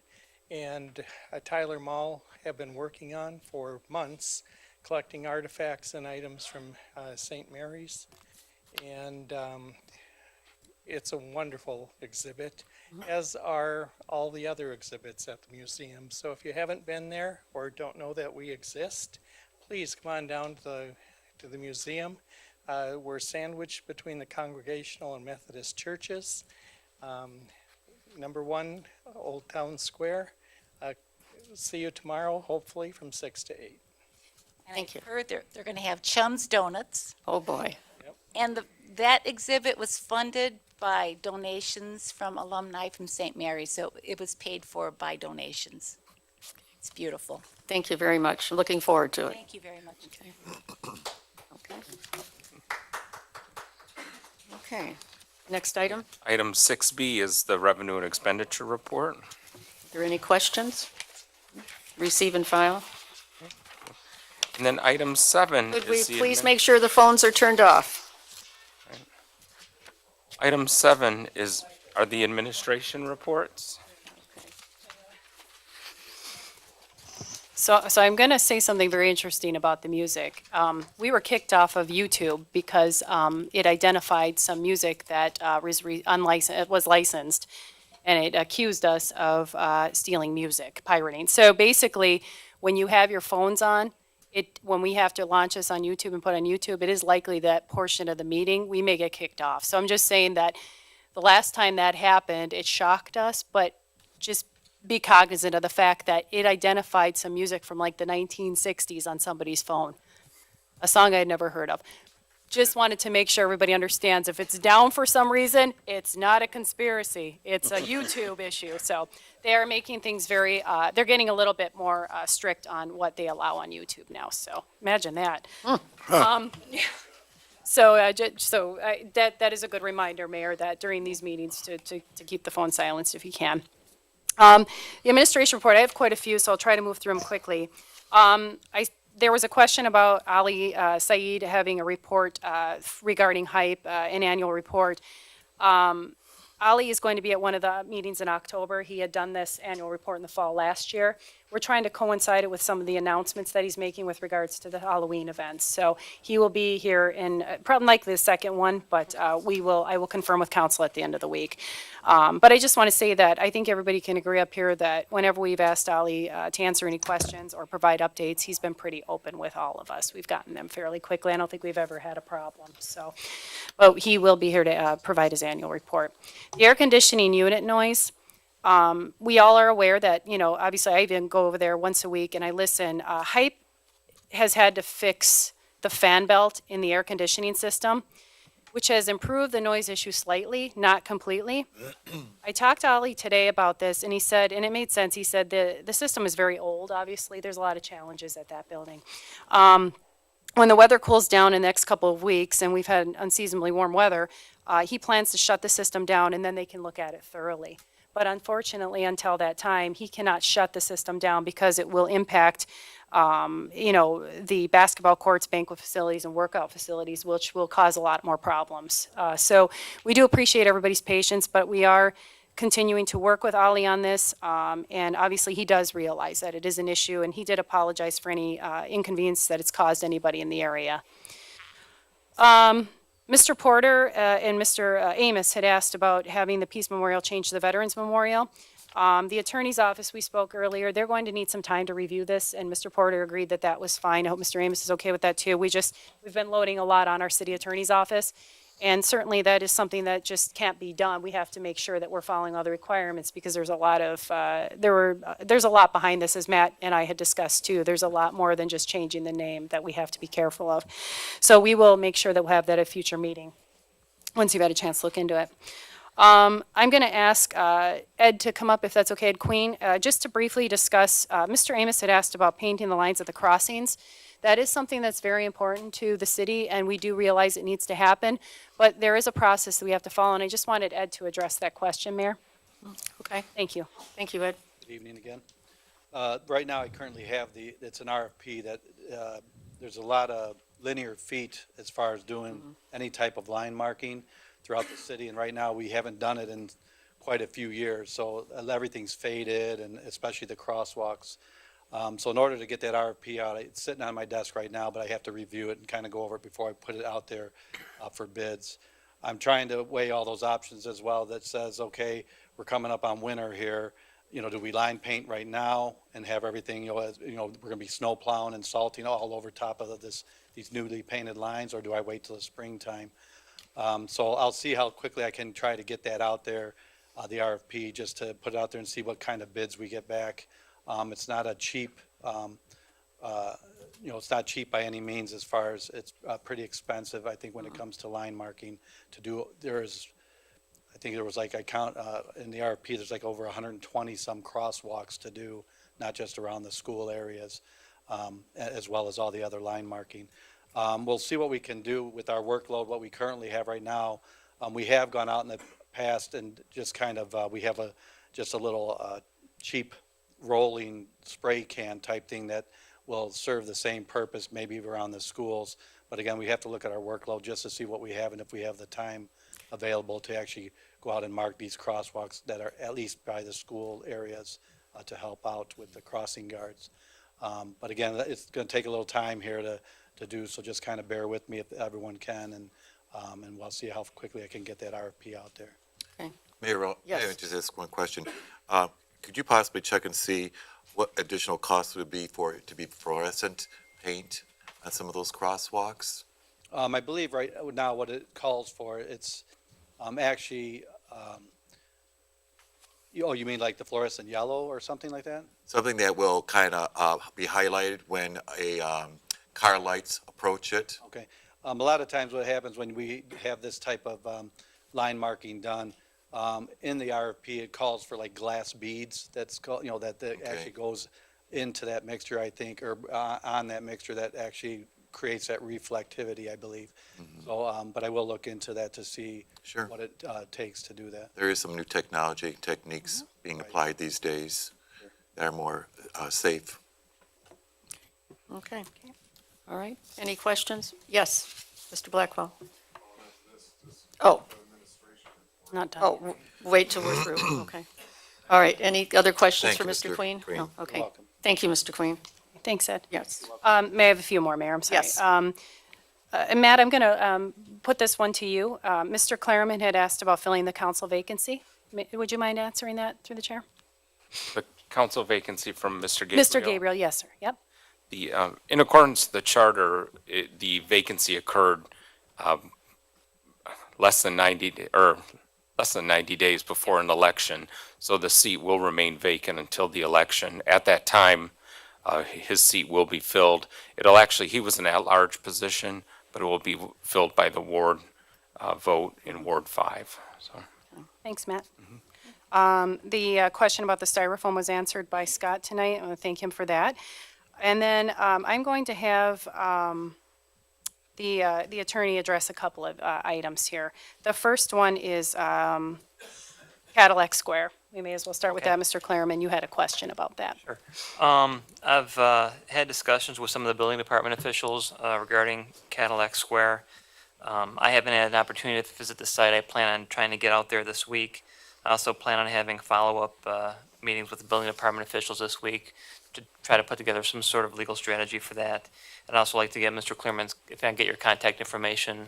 and Tyler Mall have been working on for months, collecting artifacts and items from St. Mary's. And it's a wonderful exhibit, as are all the other exhibits at the museum. So if you haven't been there or don't know that we exist, please come on down to the museum. We're sandwiched between the Congregational and Methodist churches. Number 1, Old Town Square. See you tomorrow, hopefully from 6 to 8. And Thank you. I heard they're going to have Chum's Donuts. Oh, boy. And that exhibit was funded by donations from alumni from St. Mary's, so it was paid for by donations. It's beautiful. Thank you very much. Looking forward to it. Thank you very much. Okay. Okay. Next item. Item 6B is the revenue and expenditure report. Are there any questions? Receive and file. And then item 7 Could we is the please make sure the phones are turned off? Item 7 are the administration reports. So I'm going to say something very interesting about the music. We were kicked off of YouTube because it identified some music that was licensed, and it accused us of stealing music, pirating. So basically, when you have your phones on, when we have to launch this on YouTube and put on YouTube, it is likely that portion of the meeting, we may get kicked off. So I'm just saying that the last time that happened, it shocked us, but just be cognizant of the fact that it identified some music from like the 1960s on somebody's phone, a song I had never heard of. Just wanted to make sure everybody understands if it's down for some reason, it's not a conspiracy. It's a YouTube issue. So they are making things they're getting a little bit more strict on what they allow on YouTube now. So imagine that. That is a good reminder, Mayor, that during these meetings to keep the phone silenced if you can. The administration report, I have quite a few, so I'll try to move through them quickly. There was a question about Ali Saeed having a report regarding HYPE, an annual report. Ali is going to be at one of the meetings in October. He had done this annual report in the fall last year. We're trying to coincide it with some of the announcements that he's making with regards to the Halloween events. So he will be here in probably likely the second one, but I will confirm with council at the end of the week. But I just want to say that I think everybody can agree up here that whenever we've asked Ali to answer any questions or provide updates, he's been pretty open with all of us. We've gotten them fairly quickly. I don't think we've ever had a problem. So, but he will be here to provide his annual report. The air conditioning unit noise. We all are aware that, obviously I even go over there once a week and I listen. HYPE has had to fix the fan belt in the air conditioning system, which has improved the noise issue slightly, not completely. I talked to Ali today about this and he said, and it made sense, he said the system is very old, obviously. There's a lot of challenges at that building. When the weather cools down in the next couple of weeks, and we've had unseasonably warm weather, he plans to shut the system down and then they can look at it thoroughly. But unfortunately, until that time, he cannot shut the system down because it will impact, the basketball courts, banquet facilities, and workout facilities, which will cause a lot more problems. So we do appreciate everybody's patience, but we are continuing to work with Ali on this. And obviously, he does realize that it is an issue, and he did apologize for any inconvenience that it's caused anybody in the area. Mr. Porter and Mr. Amos had asked about having the Peace Memorial change to the Veterans Memorial. The attorney's office, we spoke earlier, they're going to need some time to review this, and Mr. Porter agreed that that was fine. I hope Mr. Amos is okay with that too. We've been loading a lot on our city attorney's office, and certainly that is something that just can't be done. We have to make sure that we're following all the requirements because there's a lot of, there's a lot behind this, as Matt and I had discussed too. There's a lot more than just changing the name that we have to be careful of. So we will make sure that we'll have that at a future meeting once you've had a chance to look into it. I'm going to ask Ed to come up, if that's okay, Ed Queen, just to briefly discuss. Mr. Amos had asked about painting the lines at the crossings. That is something that's very important to the city, and we do realize it needs to happen, but there is a process that we have to follow, and I just wanted Ed to address that question, Mayor. Okay. Thank you. Thank you, Ed. Good evening again. Right now, I currently have it's an RFP that there's a lot of linear feet as far as doing any type of line marking throughout the city, and right now we haven't done it in quite a few years, so everything's faded, and especially the crosswalks. So in order to get that RFP out, it's sitting on my desk right now, but I have to review it and kind of go over it before I put it out there for bids. I'm trying to weigh all those options as well that says, okay, we're coming up on winter here. Do we line paint right now and have everything, we're going to be snow plowing and salting all over top of these newly painted lines, or do I wait till the springtime? So I'll see how quickly I can try to get that out there, the RFP, just to put it out there and see what kind of bids we get back. It's not a cheap it's not cheap by any means as far as it's pretty expensive, I think, when it comes to line marking to do. I think there was like, I count in the RFP, there's like over 120 some crosswalks to do, not just around the school areas, as well as all the other line marking. We'll see what we can do with our workload, what we currently have right now. We have gone out in the past and just kind of, we have just a little cheap rolling spray can type thing that will serve the same purpose maybe around the schools. But again, we have to look at our workload just to see what we have and if we have the time available to actually go out and mark these crosswalks that are at least by the school areas to help out with the crossing guards. But again, it's going to take a little time here to do, so just kind of bear with me if everyone can, and we'll see how quickly I can get that RFP out there. Mayor, Yes. may I just ask one question? Could you possibly check and see what additional costs would be for it to be fluorescent paint on some of those crosswalks? I believe right now what it calls for, it's actually, you mean like the fluorescent yellow or something like that? Something that will kind of be highlighted when a car lights approach it? Okay. A lot of times what happens when we have this type of line marking done, in the RFP, it calls for like glass beads that's called, that actually goes into that mixture, I think, or on that mixture that actually creates that reflectivity, I believe. So, but I will look into that to see what it takes to do that. There is some new technology, techniques being applied these days that are more safe. Okay. All right. Any questions? Yes, Mr. Blackwell. Oh. Not done. Oh, wait till we're through. Okay. All right. Any other questions Thank for you, Mr. Queen? Queen. No. Okay. You're welcome. Thank you, Mr. Queen. Thanks, Ed. Yes. May I have a few more, Mayor? I'm sorry. Yes. And Matt, I'm going to put this one to you. Mr. Clariman had asked about filling the council vacancy. Would you mind answering that through the chair? The council vacancy from Mr. Gabriel. Mr. Gabriel, yes, sir. Yep. In accordance with the charter, the vacancy occurred less than 90 days before an election, so the seat will remain vacant until the election. At that time, his seat will be filled. He was an at-large position, but it will be filled by the ward vote in Ward 5. So. Thanks, Matt. The question about the styrofoam was answered by Scott tonight. I want to thank him for that. And then I'm going to have the attorney address a couple of items here. The first one is Cadillac Square. We may as well start with that. Mr. Clariman, you had a question about that. Sure. I've had discussions with some of the building department officials regarding Cadillac Square. I haven't had an opportunity to visit the site. I plan on trying to get out there this week. I also plan on having follow-up meetings with the building department officials this week to try to put together some sort of legal strategy for that. I'd also like to get Mr. Clariman's, if I can get your contact information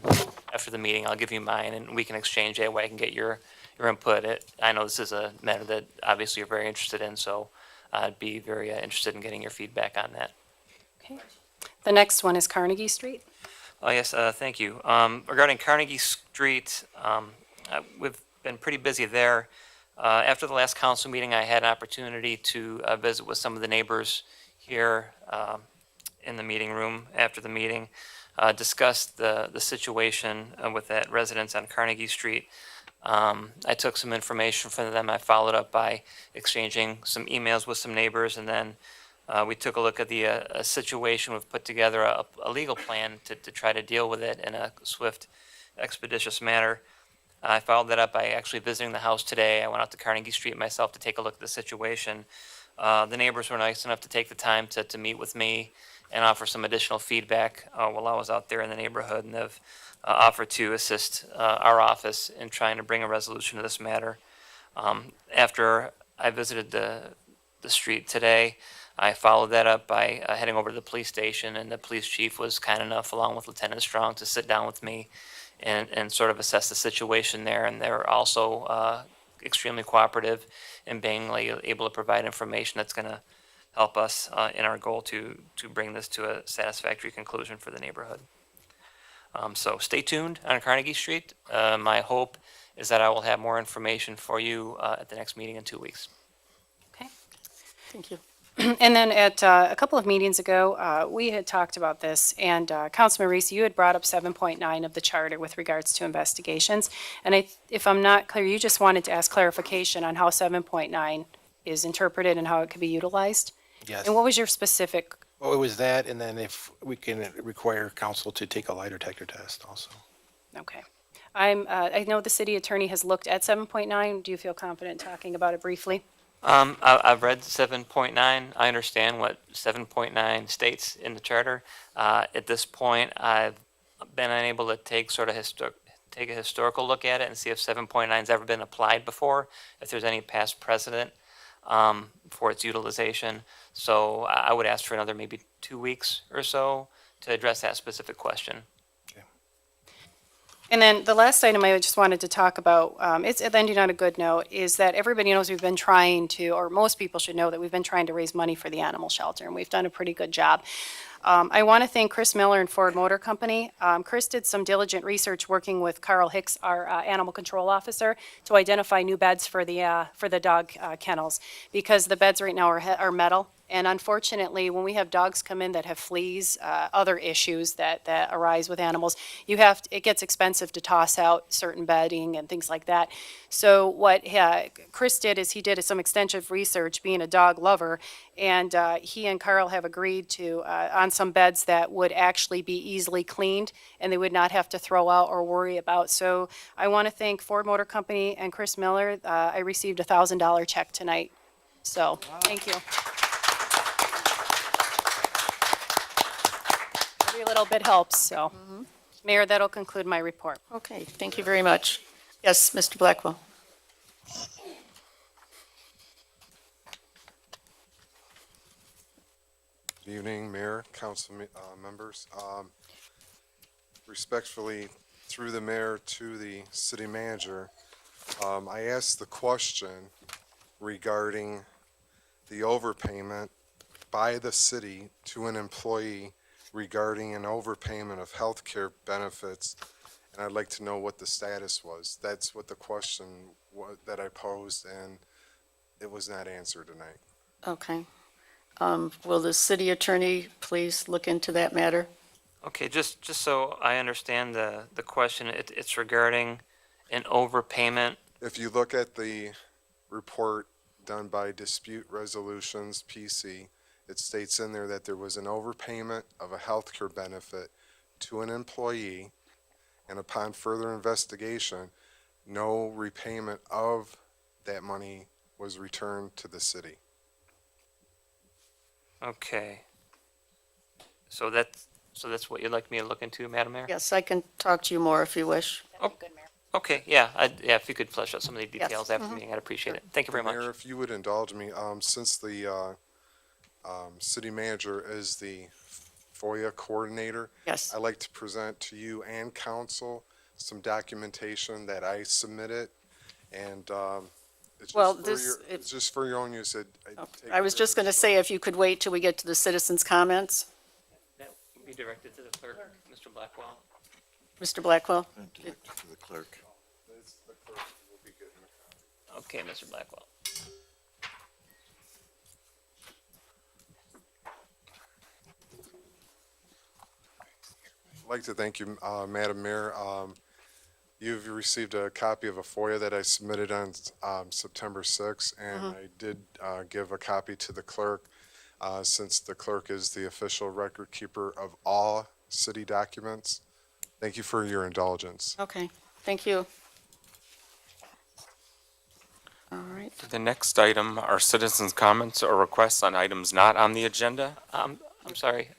after the meeting, I'll give you mine and we can exchange that way. I can get your input. I know this is a matter that obviously you're very interested in, so I'd be very interested in getting your feedback on that. Okay. The next one is Carnegie Street. Oh, yes, thank you. Regarding Carnegie Street, we've been pretty busy there. After the last council meeting, I had an opportunity to visit with some of the neighbors here in the meeting room after the meeting, discussed the situation with that residence on Carnegie Street. I took some information from them. I followed up by exchanging some emails with some neighbors, and then we took a look at the situation. We've put together a legal plan to try to deal with it in a swift, expeditious manner. I followed that up by actually visiting the house today. I went out to Carnegie Street myself to take a look at the situation. The neighbors were nice enough to take the time to meet with me and offer some additional feedback while I was out there in the neighborhood, and they've offered to assist our office in trying to bring a resolution to this matter. After I visited the street today, I followed that up by heading over to the police station, and the police chief was kind enough, along with Lieutenant Strong, to sit down with me and sort of assess the situation there. And they're also extremely cooperative in being able to provide information that's going to help us in our goal to bring this to a satisfactory conclusion for the neighborhood. So stay tuned on Carnegie Street. My hope is that I will have more information for you at the next meeting in 2 weeks. Okay. Thank you. And then at a couple of meetings ago, we had talked about this, and Councilman Reese, you had brought up 7.9 of the charter with regards to investigations. And if I'm not clear, you just wanted to ask clarification on how 7.9 is interpreted and how it could be utilized? Yes. And what was your specific? Well, it was that, and then if we can require council to take a lie detector test also. Okay. I know the city attorney has looked at 7.9. Do you feel confident talking about it briefly? I've read 7.9. I understand what 7.9 states in the charter. At this point, I've been unable to take take a historical look at it and see if 7.9 has ever been applied before, if there's any past precedent for its utilization. So I would ask for another maybe 2 weeks or so to address that specific question. And then the last item I just wanted to talk about, it's ending on a good note, is that everybody knows we've been trying to, or most people should know that we've been trying to raise money for the animal shelter, and we've done a pretty good job. I want to thank Chris Miller and Ford Motor Company. Chris did some diligent research working with Carl Hicks, our animal control officer, to identify new beds for the dog kennels, because the beds right now are metal. And unfortunately, when we have dogs come in that have fleas, other issues that arise with animals, it gets expensive to toss out certain bedding and things like that. So what Chris did is he did some extensive research, being a dog lover, and he and Carl have agreed to on some beds that would actually be easily cleaned and they would not have to throw out or worry about. So I want to thank Ford Motor Company and Chris Miller. I received a $1,000 check tonight. So thank you. Every little bit helps, so. Mayor, that'll conclude my report. Okay, thank you very much. Yes, Mr. Blackwell. Good evening, Mayor, council members. Respectfully, through the mayor to the city manager, I asked the question regarding the overpayment by the city to an employee regarding an overpayment of health care benefits, and I'd like to know what the status was. That's what the question that I posed, and it was not answered tonight. Okay. Will the city attorney please look into that matter? Okay, just so I understand the question, it's regarding an overpayment. If you look at the report done by Dispute Resolutions, PC, it states in there that there was an overpayment of a healthcare benefit to an employee, and upon further investigation, no repayment of that money was returned to the city. Okay. So that's what you'd like me to look into, Madam Mayor? Yes, I can talk to you more if you wish. Okay, yeah, if you could flesh out some of the details after the meeting, I'd appreciate it. Thank you very much. Mayor, if you would indulge me, since the city manager is the FOIA coordinator, Yes. I'd like to present to you and council some documentation that I submitted, and Well, it's just for your own use. I was just going to say, if you could wait till we get to the citizens' comments. That would be directed to the clerk, Mr. Blackwell. Mr. Blackwell? To the clerk. Okay, Mr. Blackwell. I'd like to thank you, Madam Mayor. You've received a copy of a FOIA that I submitted on September 6th, and I did give a copy to the clerk, since the clerk is the official record keeper of all city documents. Thank you for your indulgence. Okay, thank you. All right. The next item are citizens' comments or requests on items not on the agenda. I'm sorry,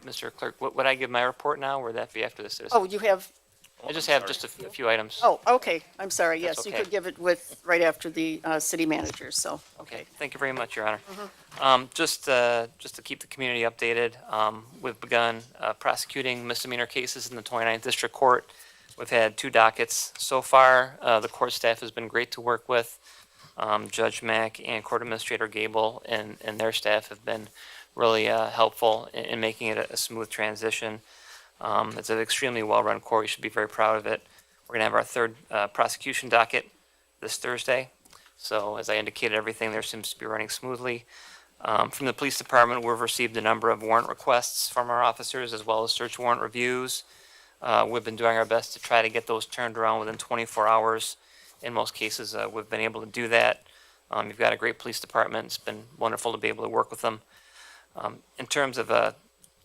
Mr. Clerk, would I give my report now, or would that be after the citizens? Oh, you have, I just have just a few items. oh, okay, I'm sorry, yes, That's you okay. could give it right after the city manager, so, Okay, thank you very much, Your Honor. Just to keep the community updated, we've begun prosecuting misdemeanor cases in the 29th District Court. We've had 2 dockets so far. The court staff has been great to work with. Judge Mack and Court Administrator Gable and their staff have been really helpful in making it a smooth transition. It's an extremely well-run court. You should be very proud of it. We're going to have our 3rd prosecution docket this Thursday. So as I indicated, everything there seems to be running smoothly. From the police department, we've received a number of warrant requests from our officers as well as search warrant reviews. We've been doing our best to try to get those turned around within 24 hours. In most cases, we've been able to do that. You've got a great police department. It's been wonderful to be able to work with them. In terms of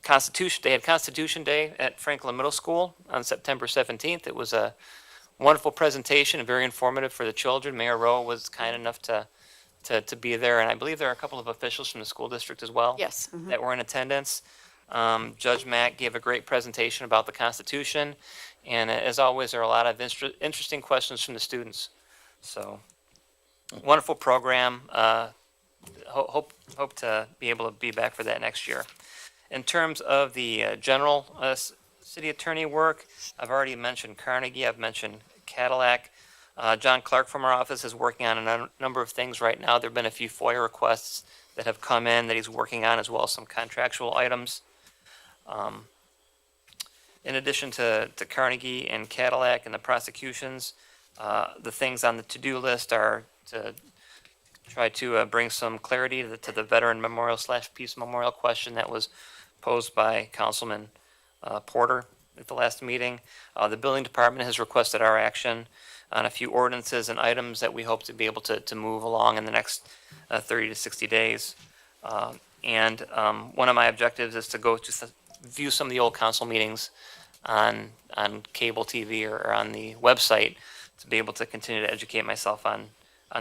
Constitution, they had Constitution Day at Franklin Middle School on September 17th. It was a wonderful presentation and very informative for the children. Mayor Rowe was kind enough to be there, and I believe there are a couple of officials from the school district as well. Yes. That were in attendance. Judge Mack gave a great presentation about the Constitution, and as always, there are a lot of interesting questions from the students. So, wonderful program. Hope to be able to be back for that next year. In terms of the general city attorney work, I've already mentioned Carnegie. I've mentioned Cadillac. John Clark from our office is working on a number of things right now. There have been a few FOIA requests that have come in that he's working on, as well as some contractual items. In addition to Carnegie and Cadillac and the prosecutions, the things on the to-do list are to try to bring some clarity to the Veteran Memorial / Peace Memorial question that was posed by Councilman Porter at the last meeting. The building department has requested our action on a few ordinances and items that we hope to be able to move along in the next 30 to 60 days. And one of my objectives is to go to view some of the old council meetings on cable TV or on the website to be able to continue to educate myself on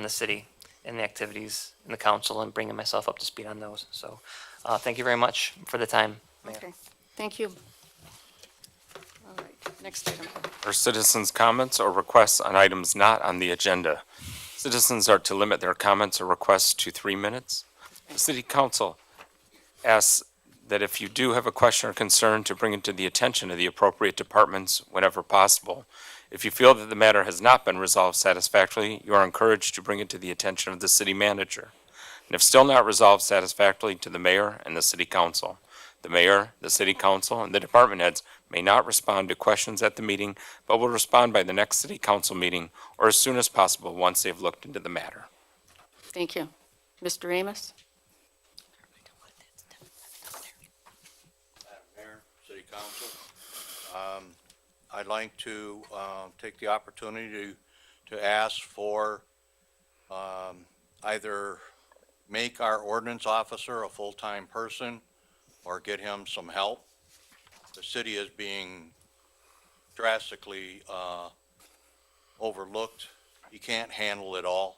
the city and the activities in the council and bringing myself up to speed on those. So thank you very much for the time, Mayor. Okay, thank you. All right, next item. Are citizens' comments or requests on items not on the agenda? Citizens are to limit their comments or requests to 3 minutes. The City Council asks that if you do have a question or concern, to bring it to the attention of the appropriate departments whenever possible. If you feel that the matter has not been resolved satisfactorily, you are encouraged to bring it to the attention of the city manager. And if still not resolved satisfactorily, to the mayor and the city council. The mayor, the city council, and the department heads may not respond to questions at the meeting, but will respond by the next city council meeting or as soon as possible once they've looked into the matter. Thank you. Mr. Amos? Mayor, City Council, I'd like to take the opportunity to ask for either make our ordinance officer a full-time person or get him some help. The city is being drastically overlooked. He can't handle it all.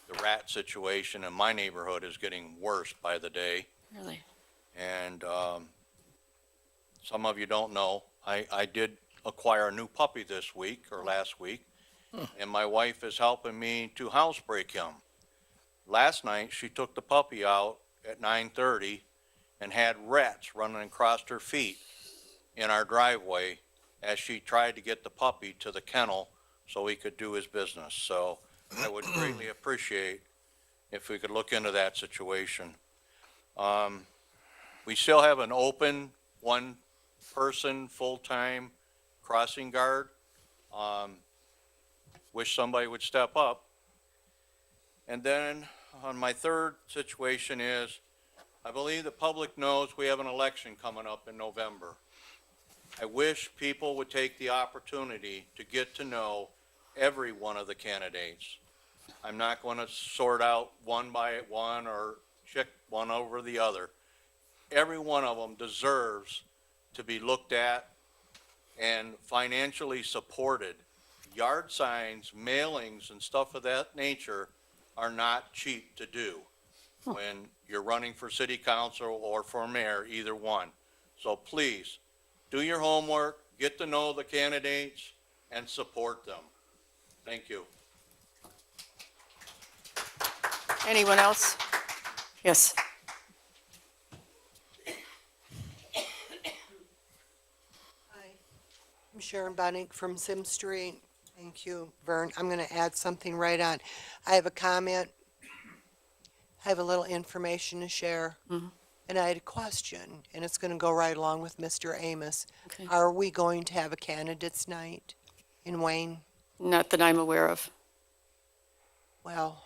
The rat situation in my neighborhood is getting worse by the day. Really? And some of you don't know, I did acquire a new puppy this week or last week, and my wife is helping me to housebreak him. Last night, she took the puppy out at 9:30 and had rats running across her feet in our driveway as she tried to get the puppy to the kennel so he could do his business. So I would greatly appreciate if we could look into that situation. We still have an open one-person full-time crossing guard. Wish somebody would step up. And then on my third situation is, I believe the public knows we have an election coming up in November. I wish people would take the opportunity to get to know every one of the candidates. I'm not going to sort out one by one or check one over the other. Every one of them deserves to be looked at and financially supported. Yard signs, mailings, and stuff of that nature are not cheap to do when you're running for city council or for mayor, either one. So please, do your homework, get to know the candidates, and support them. Thank you. Anyone else? Yes. I'm Sharon Bonnick from Sim Street. Thank you, Vern. I'm going to add something right on. I have a comment. I have a little information to share. And I had a question, and it's going to go right along with Mr. Amos. Okay. Are we going to have a candidates night in Wayne? Not that I'm aware of. Well,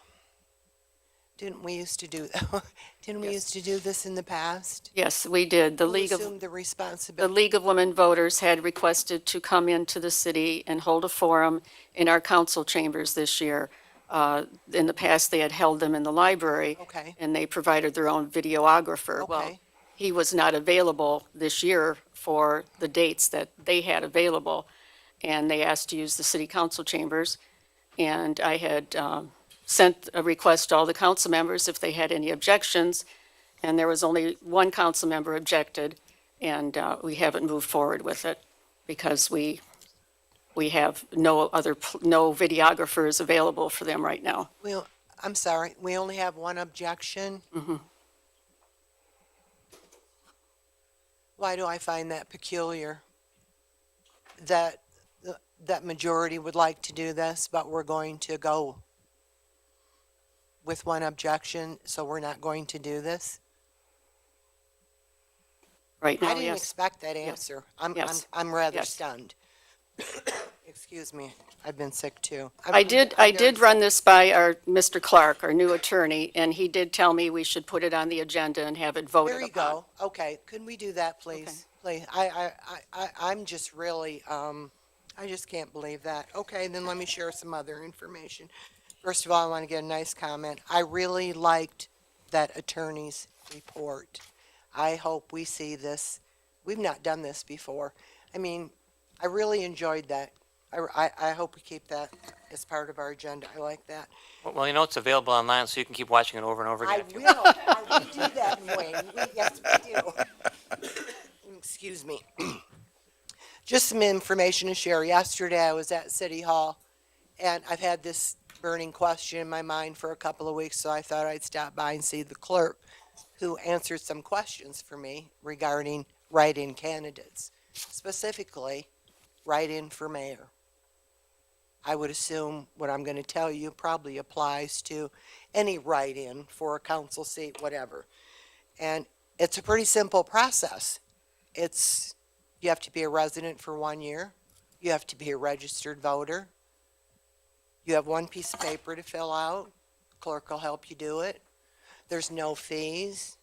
Didn't we used to do that? Didn't we used to do this in the past? Yes, we did. The Who League of assumed the The responsibility? League of Women Voters had requested to come into the city and hold a forum in our council chambers this year. In the past, they had held them in the library. Okay. And they provided their own videographer. Well, Okay. he was not available this year for the dates that they had available, and they asked to use the city council chambers. And I had sent a request to all the council members if they had any objections, and there was only one council member objected, and we haven't moved forward with it because we have no videographers available for them right now. Well, I'm sorry, we only have one objection. Why do I find that peculiar? That that majority would like to do this, but we're going to go with one objection, so we're not going to do this? Right now, I didn't yes. expect that answer. Yes. I'm rather Yes. stunned. Excuse me, I've been sick too. I did run this by our Mr. Clark, our new attorney, and he did tell me we should put it on the agenda and have it voted There you upon. go. Okay, can we do that, please? Please, I'm just really, I just can't believe that. Okay, then let me share some other information. First of all, I want to get a nice comment. I really liked that attorney's report. I hope we see this. We've not done this before. I mean, I really enjoyed that. I hope we keep that as part of our agenda. I like that. Well, you know, it's available online, so you can keep watching it over and over again. I will do that, Wayne. Yes, we do. Excuse me. Just some information to share. Yesterday, I was at City Hall, and I've had this burning question in my mind for a couple of weeks, so I thought I'd stop by and see the clerk, who answered some questions for me regarding write-in candidates, specifically write-in for mayor. I would assume what I'm going to tell you probably applies to any write-in for a council seat, whatever. And it's a pretty simple process. You have to be a resident for 1 year. You have to be a registered voter. You have one piece of paper to fill out. Clerk will help you do it. There's no fees.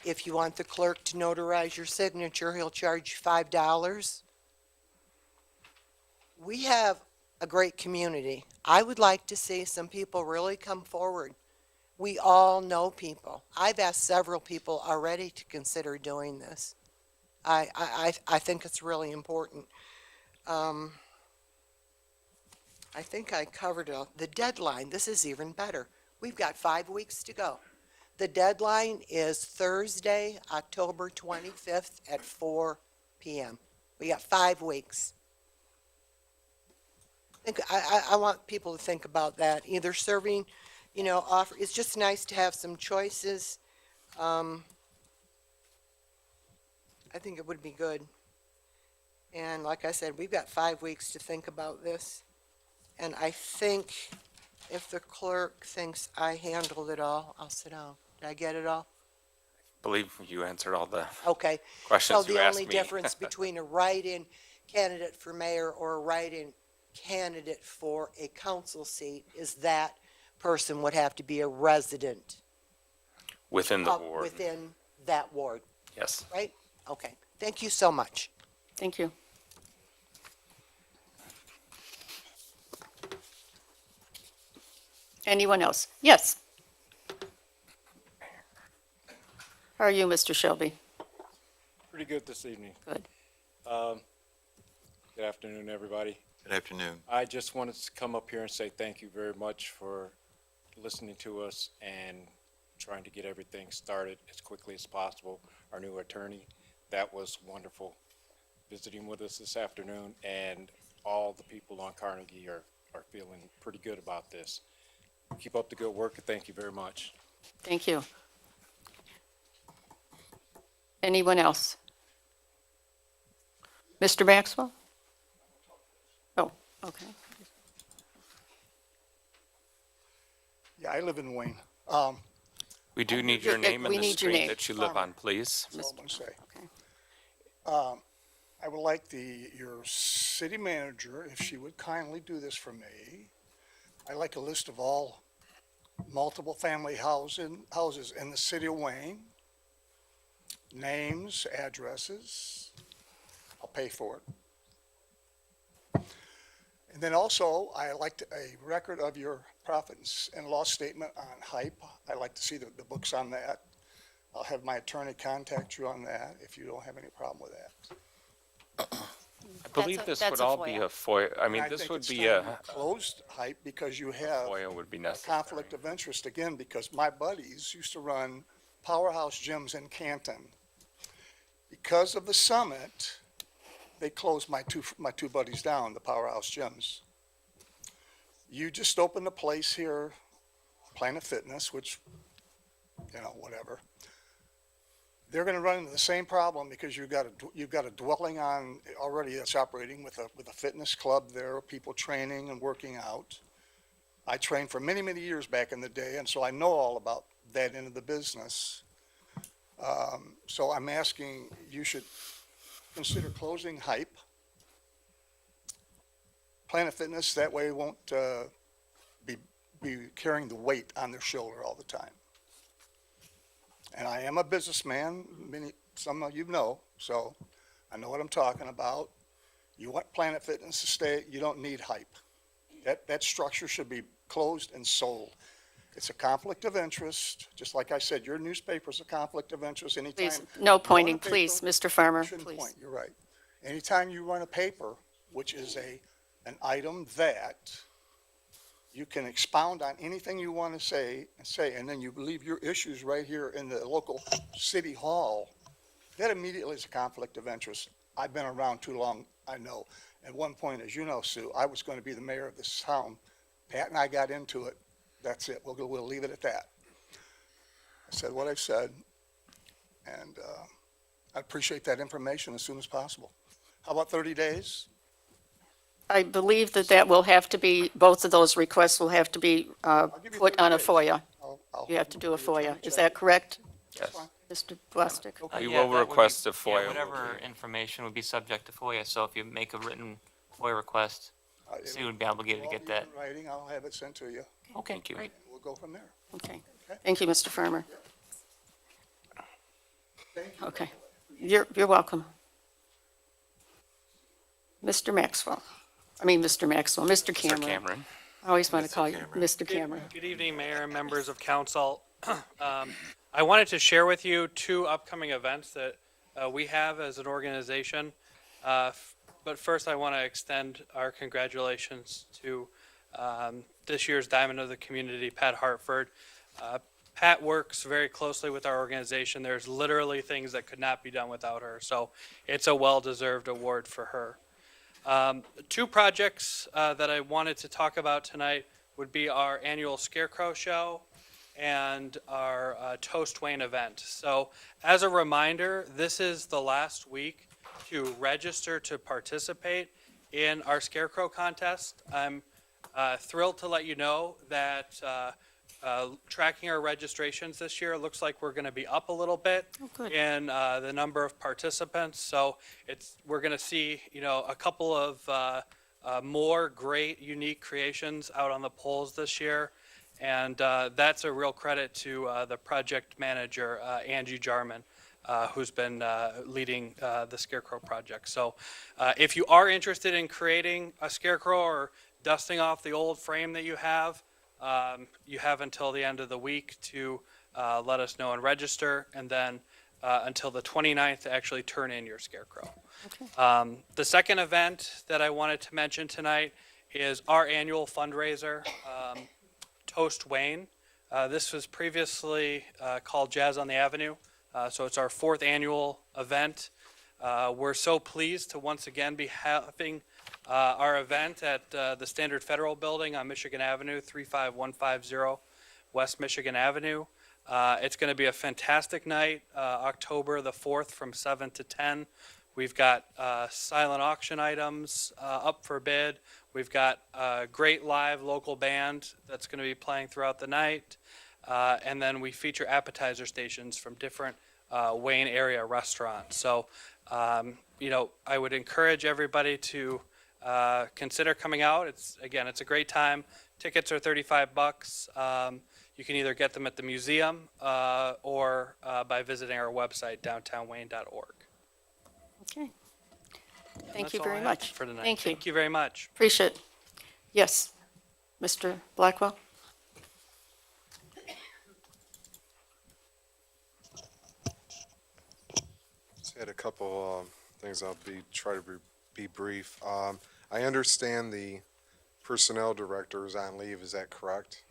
If you want the clerk to notarize your signature, he'll charge you $5. We have a great community. I would like to see some people really come forward. We all know people. I've asked several people already to consider doing this. I think it's really important. I think I covered it. The deadline, this is even better. We've got 5 weeks to go. The deadline is Thursday, October 25th at 4 p.m. We got 5 weeks. I want people to think about that. Either serving, offer. It's just nice to have some choices. I think it would be good. And like I said, we've got 5 weeks to think about this. And I think if the clerk thinks I handled it all, I'll sit down. Did I get it all? Believe you answered all the Okay. questions So you the asked only me. difference between a write-in candidate for mayor or a write-in candidate for a council seat is that person would have to be a resident Within the ward. within that ward, Yes. right? Okay. Thank you so much. Thank you. Anyone else? Yes. How are you, Mr. Shelby? Pretty good this evening. Good. Good afternoon, everybody. Good afternoon. I just wanted to come up here and say thank you very much for listening to us and trying to get everything started as quickly as possible. Our new attorney, that was wonderful visiting with us this afternoon, and all the people on Carnegie are feeling pretty good about this. Keep up the good work, and thank you very much. Thank you. Anyone else? Mr. Maxwell? Oh, okay. Yeah, I live in Wayne. We do need your name and we the need your street name. that you live on, please. That's all I'm gonna say. Okay. I would like your city manager, if she would kindly do this for me. I'd like a list of all multiple family houses in the city of Wayne, names, addresses. I'll pay for it. And then also, I like a record of your profit and loss statement on HYPE. I'd like to see the books on that. I'll have my attorney contact you on that if you don't have any problem with that. I believe this would all be a FOIA. I mean, And this think would it's be time a we closed HYPE because you have FOIA would be a necessary. conflict of interest again, because my buddies used to run Powerhouse Gyms in Canton. Because of the summit, they closed my two buddies down, the Powerhouse Gyms. You just opened a place here, Planet Fitness, which, whatever. They're going to run into the same problem because you've got a dwelling on already that's operating with a fitness club there, people training and working out. I trained for many, many years back in the day, and so I know all about that end of the business. So I'm asking, you should consider closing HYPE, Planet Fitness, that way it won't be carrying the weight on their shoulder all the time. And I am a businessman, some of you know, so I know what I'm talking about. You want Planet Fitness to stay, you don't need HYPE. That structure should be closed and sold. It's a conflict of interest, just like I said, your newspaper's a conflict of interest anytime. Please, you no run a pointing, paper, please, Mr. Farmer, you shouldn't please. point, you're right. Anytime you run a paper, which is an item that you can expound on anything you want to say, and then you leave your issues right here in the local city hall, that immediately is a conflict of interest. I've been around too long, I know. At one point, as you know, Sue, I was going to be the mayor of this town. Pat and I got into it. That's it. We'll leave it at that. I said what I said, and I appreciate that information as soon as possible. How about 30 days? I believe that will have to be, both of those requests will have to be give you put 30 on a days. FOIA. I'll You have to do a the attorney FOIA. Is check. that correct, Yes. Mr. Blastic? We Yeah, will that would be- request a yeah, FOIA. whatever information would be subject to FOIA, so if you make a written FOIA request, the city would be obligated to It'll get all be that. in writing, I'll have it sent to you. Okay, Thank you. great. We'll go from there. Okay. Thank you, Mr. Farmer. Thank you. Okay. You're welcome. Mr. Maxwell. Mr. Cameron. Mr. Cameron. I always want to call you Mr. Cameron. Good evening, Mayor and members of council. I wanted to share with you two upcoming events that we have as an organization. But first, I want to extend our congratulations to this year's Diamond of the Community, Pat Hartford. Pat works very closely with our organization. There's literally things that could not be done without her, so it's a well-deserved award for her. Two projects that I wanted to talk about tonight would be our annual Scarecrow Show and our Toast Wayne event. So as a reminder, this is the last week to register to participate in our Scarecrow contest. I'm thrilled to let you know that tracking our registrations this year, it looks like we're going to be up a little bit good. in the number of participants. So we're going to see, a couple of more great, unique creations out on the polls this year. And that's a real credit to the project manager, Angie Jarman, who's been leading the Scarecrow project. So if you are interested in creating a Scarecrow or dusting off the old frame that you have until the end of the week to let us know and register, and then until the 29th to actually turn in your Scarecrow. The second event that I wanted to mention tonight is our annual fundraiser, Toast Wayne. This was previously called Jazz on the Avenue, so it's our fourth annual event. We're so pleased to once again be having our event at the Standard Federal Building on Michigan Avenue, 35150 West Michigan Avenue. It's going to be a fantastic night, October the 4th from 7 to 10. We've got silent auction items up for bid. We've got a great live local band that's going to be playing throughout the night. And then we feature appetizer stations from different Wayne area restaurants. So, I would encourage everybody to consider coming out. It's a great time. Tickets are $35. You can either get them at the museum or by visiting our website, downtownwayne.org. Okay. And Thank that's you all very I have much. For tonight. Thank you. Thank you very much. Appreciate it. Yes, Mr. Blackwell? Just had a couple things. I'll try to be brief. I understand the personnel director is on leave. Is that correct?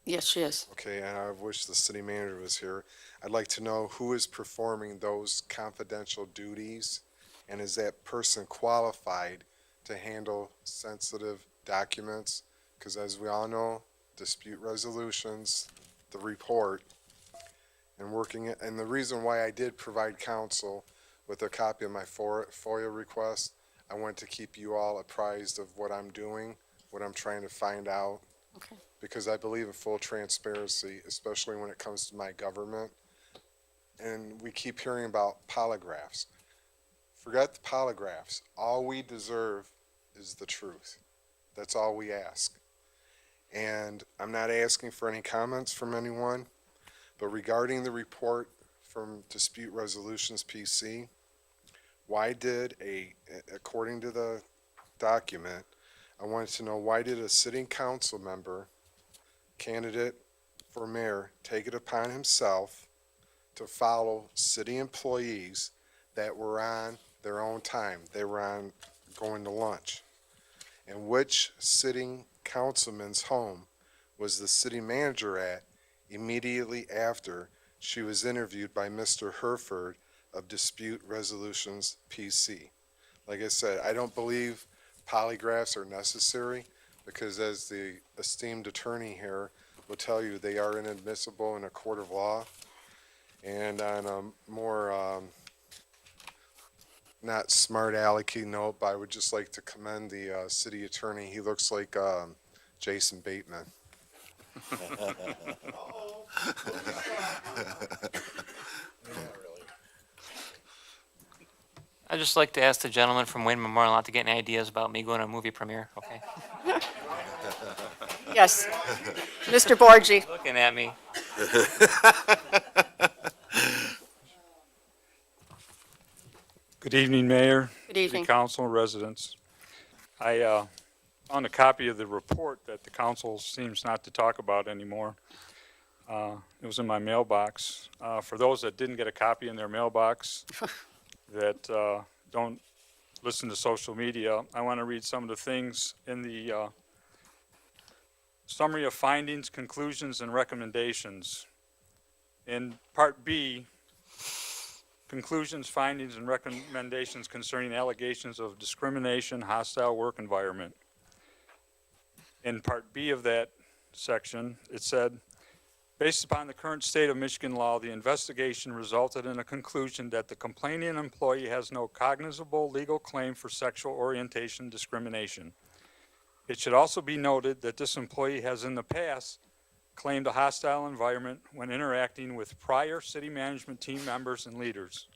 Yes, she is. Okay, and I wish the city manager was here. I'd like to know who is performing those confidential duties, and is that person qualified to handle sensitive documents? Because as we all know, dispute resolutions, the report, and working it, and the reason why I did provide counsel with a copy of my FOIA request, I want to keep you all apprised of what I'm doing, what I'm trying to find out. Okay. Because I believe in full transparency, especially when it comes to my government. And we keep hearing about polygraphs. Forget the polygraphs. All we deserve is the truth. That's all we ask. And I'm not asking for any comments from anyone, but regarding the report from Dispute Resolutions PC, according to the document, I wanted to know why did a sitting council member, candidate for mayor, take it upon himself to follow city employees that were on their own time? They were on going to lunch. And which sitting councilman's home was the city manager at immediately after she was interviewed by Mr. Herford of Dispute Resolutions PC? Like I said, I don't believe polygraphs are necessary because, as the esteemed attorney here will tell you, they are inadmissible in a court of law. And on a more not smart alecky note, but I would just like to commend the city attorney. He looks like Jason Bateman. I'd just like to ask the gentleman from Wayne Memorial not to get any ideas about me going to a movie premiere, okay? Yes. Mr. Borgi? Looking at me. Good evening, Mayor. Good evening. City Council, residents. I found a copy of the report that the council seems not to talk about anymore. It was in my mailbox. For those that didn't get a copy in their mailbox, that don't listen to social media, I want to read some of the things in the summary of findings, conclusions, and recommendations. In Part B, conclusions, findings, and recommendations concerning allegations of discrimination, hostile work environment. In Part B of that section, it said, based upon the current state of Michigan law, the investigation resulted in a conclusion that the complaining employee has no cognizable legal claim for sexual orientation discrimination. It should also be noted that this employee has in the past claimed a hostile environment when interacting with prior city management team members and leaders.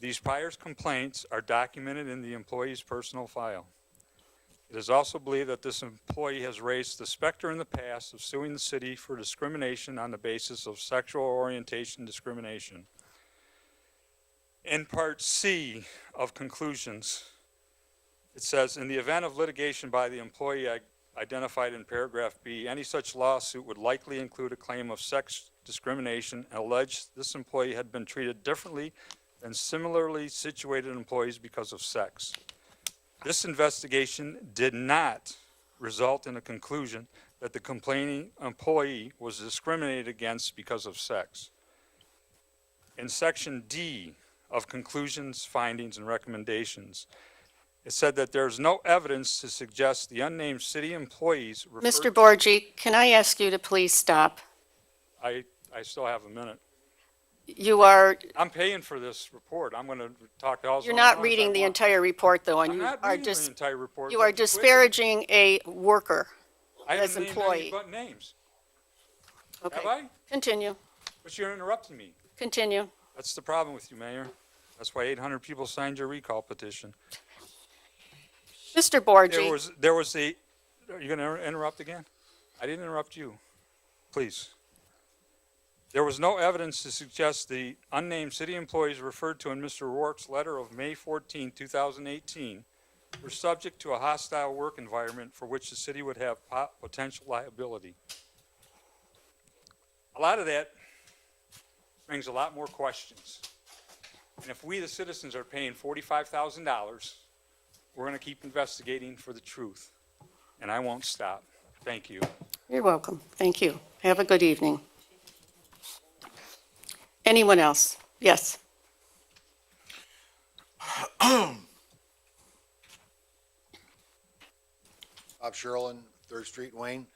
These prior complaints are documented in the employee's personal file. It is also believed that this employee has raised the specter in the past of suing the city for discrimination on the basis of sexual orientation discrimination. In Part C of conclusions, it says, in the event of litigation by the employee identified in paragraph B, any such lawsuit would likely include a claim of sex discrimination and allege this employee had been treated differently than similarly situated employees because of sex. This investigation did not result in a conclusion that the complaining employee was discriminated against because of sex. In Section D of conclusions, findings, and recommendations, it said that there's no evidence to suggest the unnamed city employees Mr. Borgi, can I ask you to please stop? I still have a minute. You are, I'm paying for this report. I'm going to talk to all. you're not reading the entire report, though, and I'm you not are reading the entire report. you but are quit it. disparaging a worker I as haven't named employee. any but names. Okay. Have I? Continue. But you're interrupting me. Continue. That's the problem with you, Mayor. That's why 800 people signed your recall petition. Mr. Borgi. There was a, are you going to interrupt again? I didn't interrupt you. Please. There was no evidence to suggest the unnamed city employees referred to in Mr. Rourke's letter of May 14, 2018, were subject to a hostile work environment for which the city would have potential liability. A lot of that brings a lot more questions. And if we, the citizens, are paying $45,000, we're going to keep investigating for the truth. And I won't stop. Thank you. You're welcome. Thank you. Have a good evening. Anyone else? Yes. Bob Sherlin, 3rd Street, Wayne.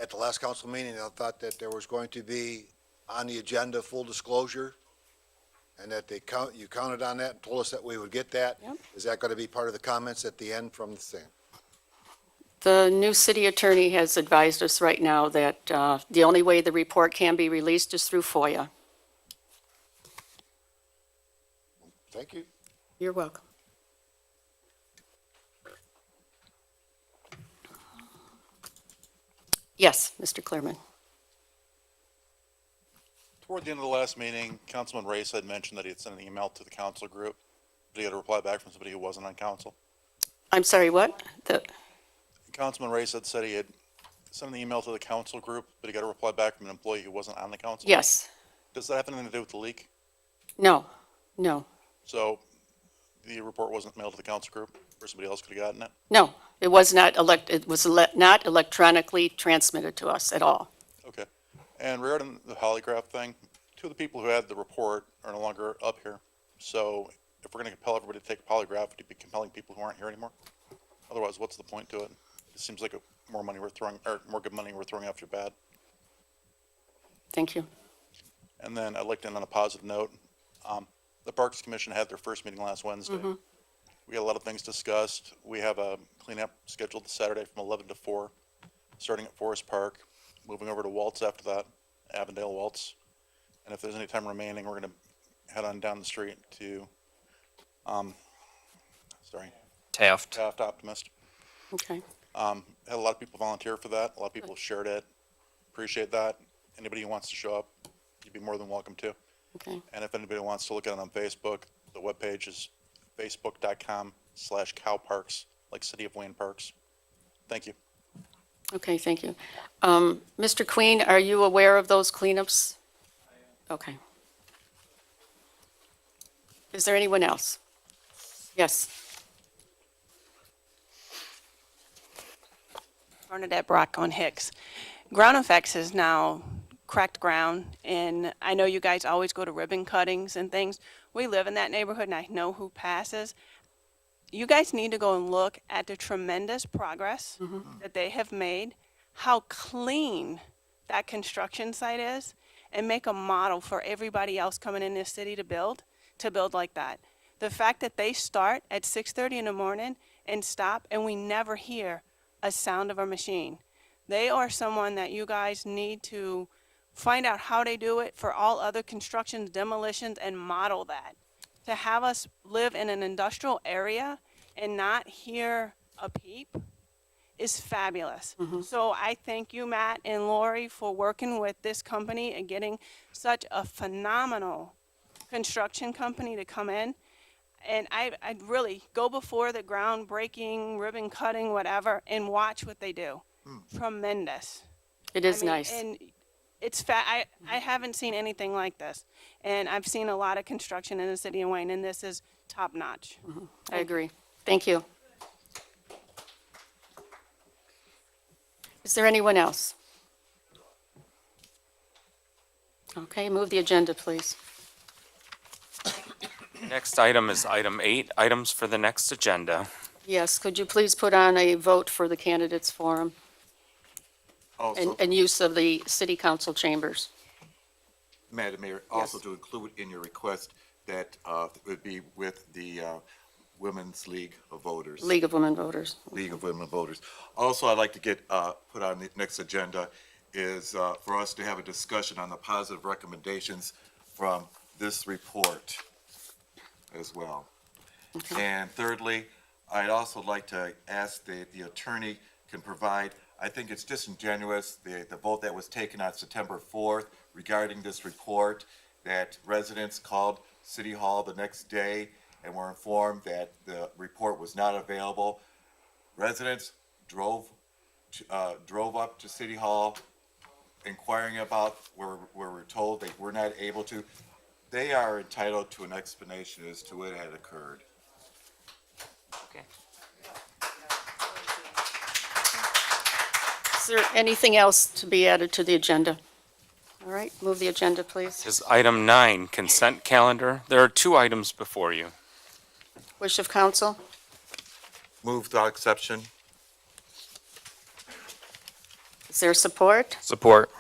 At the last council meeting, I thought that there was going to be on the agenda full disclosure, and that you counted on that and told us that we would get that. Yep. Is that going to be part of the comments at the end from the thing? The new city attorney has advised us right now that the only way the report can be released is through FOIA. Thank you. You're welcome. Yes, Mr. Clearman. Toward the end of the last meeting, Councilman Race had mentioned that he had sent an email to the council group. Did he get a reply back from somebody who wasn't on council? I'm sorry, what? Councilman Race had said he had sent an email to the council group, but he got a reply back from an employee who wasn't on the council? Yes. Does that have anything to do with the leak? No, no, So the report wasn't mailed to the council group, or somebody else could have gotten it? no. It was not not electronically transmitted to us at all. Okay. And regarding the polygraph thing, 2 of the people who had the report are no longer up here. So if we're going to compel everybody to take a polygraph, would you be compelling people who aren't here anymore? Otherwise, what's the point to it? It seems like more good money we're throwing after bad. Thank you. And then I'd like to end on a positive note. The Parks Commission had their first meeting last Wednesday. Mhm. We had a lot of things discussed. We have a cleanup scheduled this Saturday from 11 to 4, starting at Forest Park, moving over to Waltz after that, Avondale Waltz. And if there's any time remaining, we're going to head on down the street to, Taft. Optimist. Okay. Had a lot of people volunteer for that. A lot of people shared it. Appreciate that. Anybody who wants to show up, you'd be more than welcome to. Okay. And if anybody wants to look at it on Facebook, the webpage is facebook.com/cowparks, like City of Wayne Parks. Thank you. Okay, thank you. Mr. Queen, are you aware of those cleanups? Okay. Is there anyone else? Yes. Bernadette Brock on Hicks. Ground Effects has now cracked ground, and I know you guys always go to ribbon cuttings and things. We live in that neighborhood, and I know who passes. You guys need to go and look at the tremendous progress that they have made, how clean that construction site is, and make a model for everybody else coming in this city to build like that. The fact that they start at 6:30 in the morning and stop, and we never hear a sound of a machine. They are someone that you guys need to find out how they do it for all other constructions, demolitions, and model that. To have us live in an industrial area and not hear a peep is fabulous. So I thank you, Matt and Lori, for working with this company and getting such a phenomenal construction company to come in. And I'd really go before the groundbreaking, ribbon cutting, whatever, and watch what they do. Tremendous. It is I mean, nice. And it's I haven't seen anything like this. And I've seen a lot of construction in the city of Wayne, and this is top notch. I agree. Thank you. Is there anyone else? Okay, move the agenda, please. Next item is item 8, items for the next agenda. Yes, could you please put on a vote for the candidates forum and use of the city council chambers? Madam Mayor, also to include in your request that it would be with the Women's League of Voters. League of Women Voters. League of Women Voters. Also, I'd like to get put on the next agenda is for us to have a discussion on the positive recommendations from this report as well. Okay. And thirdly, I'd also like to ask that the attorney can provide, I think it's disingenuous, the vote that was taken on September 4th regarding this report, that residents called City Hall the next day and were informed that the report was not available. Residents drove up to City Hall inquiring about where we're told they were not able to. They are entitled to an explanation as to what had occurred. Okay. Is there anything else to be added to the agenda? All right, move the agenda, please. Is item 9, consent calendar. There are 2 items before you. Wish of council? Move without exception. Is there support? Support.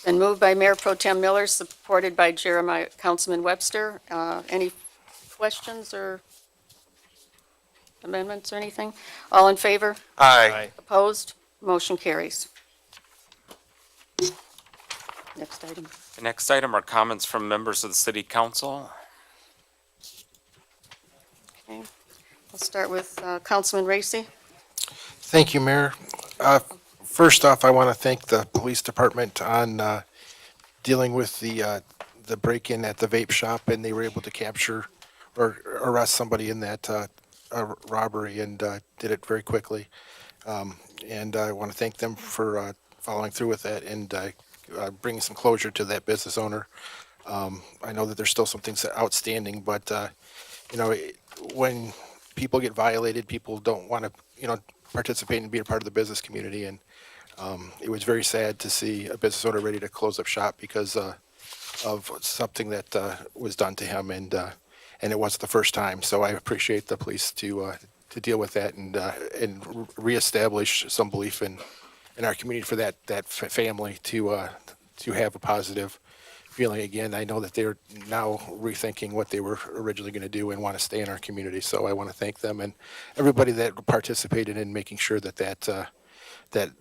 Been moved by Mayor Pro Tem Miller, supported by Councilman Webster. Any questions or amendments or anything? All in favor? Aye. Opposed? Motion carries. Next item. The next item are comments from members of the city council. Okay. I'll start with Councilman Racy. Thank you, Mayor. First off, I want to thank the police department on dealing with the break-in at the vape shop, and they were able to capture or arrest somebody in that robbery and did it very quickly. And I want to thank them for following through with that and bringing some closure to that business owner. I know that there's still some things outstanding, but when people get violated, people don't want to, participate and be a part of the business community. And it was very sad to see a business owner ready to close up shop because of something that was done to him, and it wasn't the first time. So I appreciate the police to deal with that and reestablish some belief in our community for that family to have a positive feeling again. I know that they're now rethinking what they were originally going to do and want to stay in our community. So I want to thank them and everybody that participated in making sure that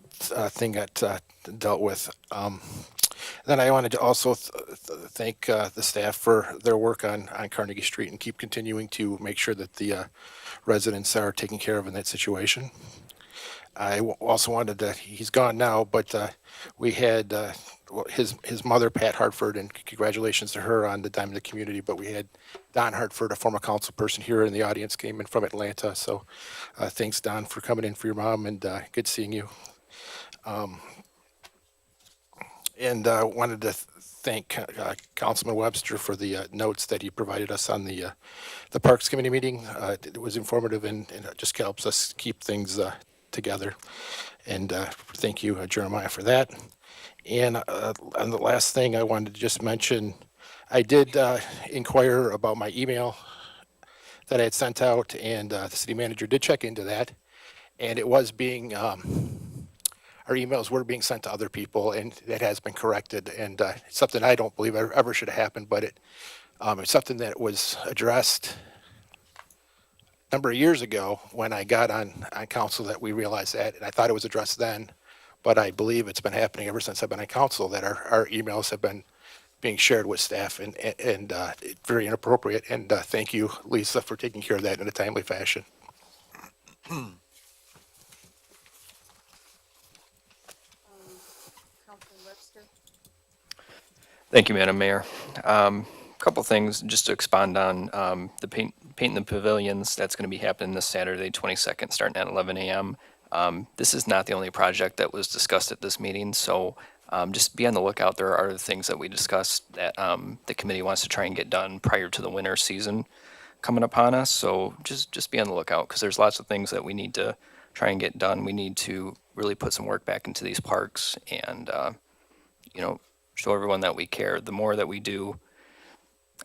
thing got dealt with. Then I wanted to also thank the staff for their work on Carnegie Street and keep continuing to make sure that the residents are taken care of in that situation. I also wanted to, he's gone now, but we had his mother, Pat Hartford, and congratulations to her on the Dime of the Community, but we had Don Hartford, a former council person here in the audience, came in from Atlanta. So thanks, Don, for coming in for your mom, and good seeing you. And wanted to thank Councilman Webster for the notes that he provided us on the Parks Committee meeting. It was informative and it just helps us keep things together. And thank you, Jeremiah, for that. And the last thing I wanted to just mention, I did inquire about my email that I had sent out, and the city manager did check into that. And it was being, our emails were being sent to other people, and that has been corrected. And it's something I don't believe ever should have happened, but it's something that was addressed a number of years ago when I got on council that we realized that, and I thought it was addressed then, but I believe it's been happening ever since I've been on council that our emails have been being shared with staff, and it's very inappropriate. And thank you, Lisa, for taking care of that in a timely fashion. Thank you, Madam Mayor. Couple things just to expand on the painting the pavilions. That's going to be happening this Saturday, 22nd, starting at 11 a.m. This is not the only project that was discussed at this meeting, so just be on the lookout. There are other things that we discussed that the committee wants to try and get done prior to the winter season coming upon us. So just be on the lookout, because there's lots of things that we need to try and get done. We need to really put some work back into these parks and show everyone that we care. The more that we do,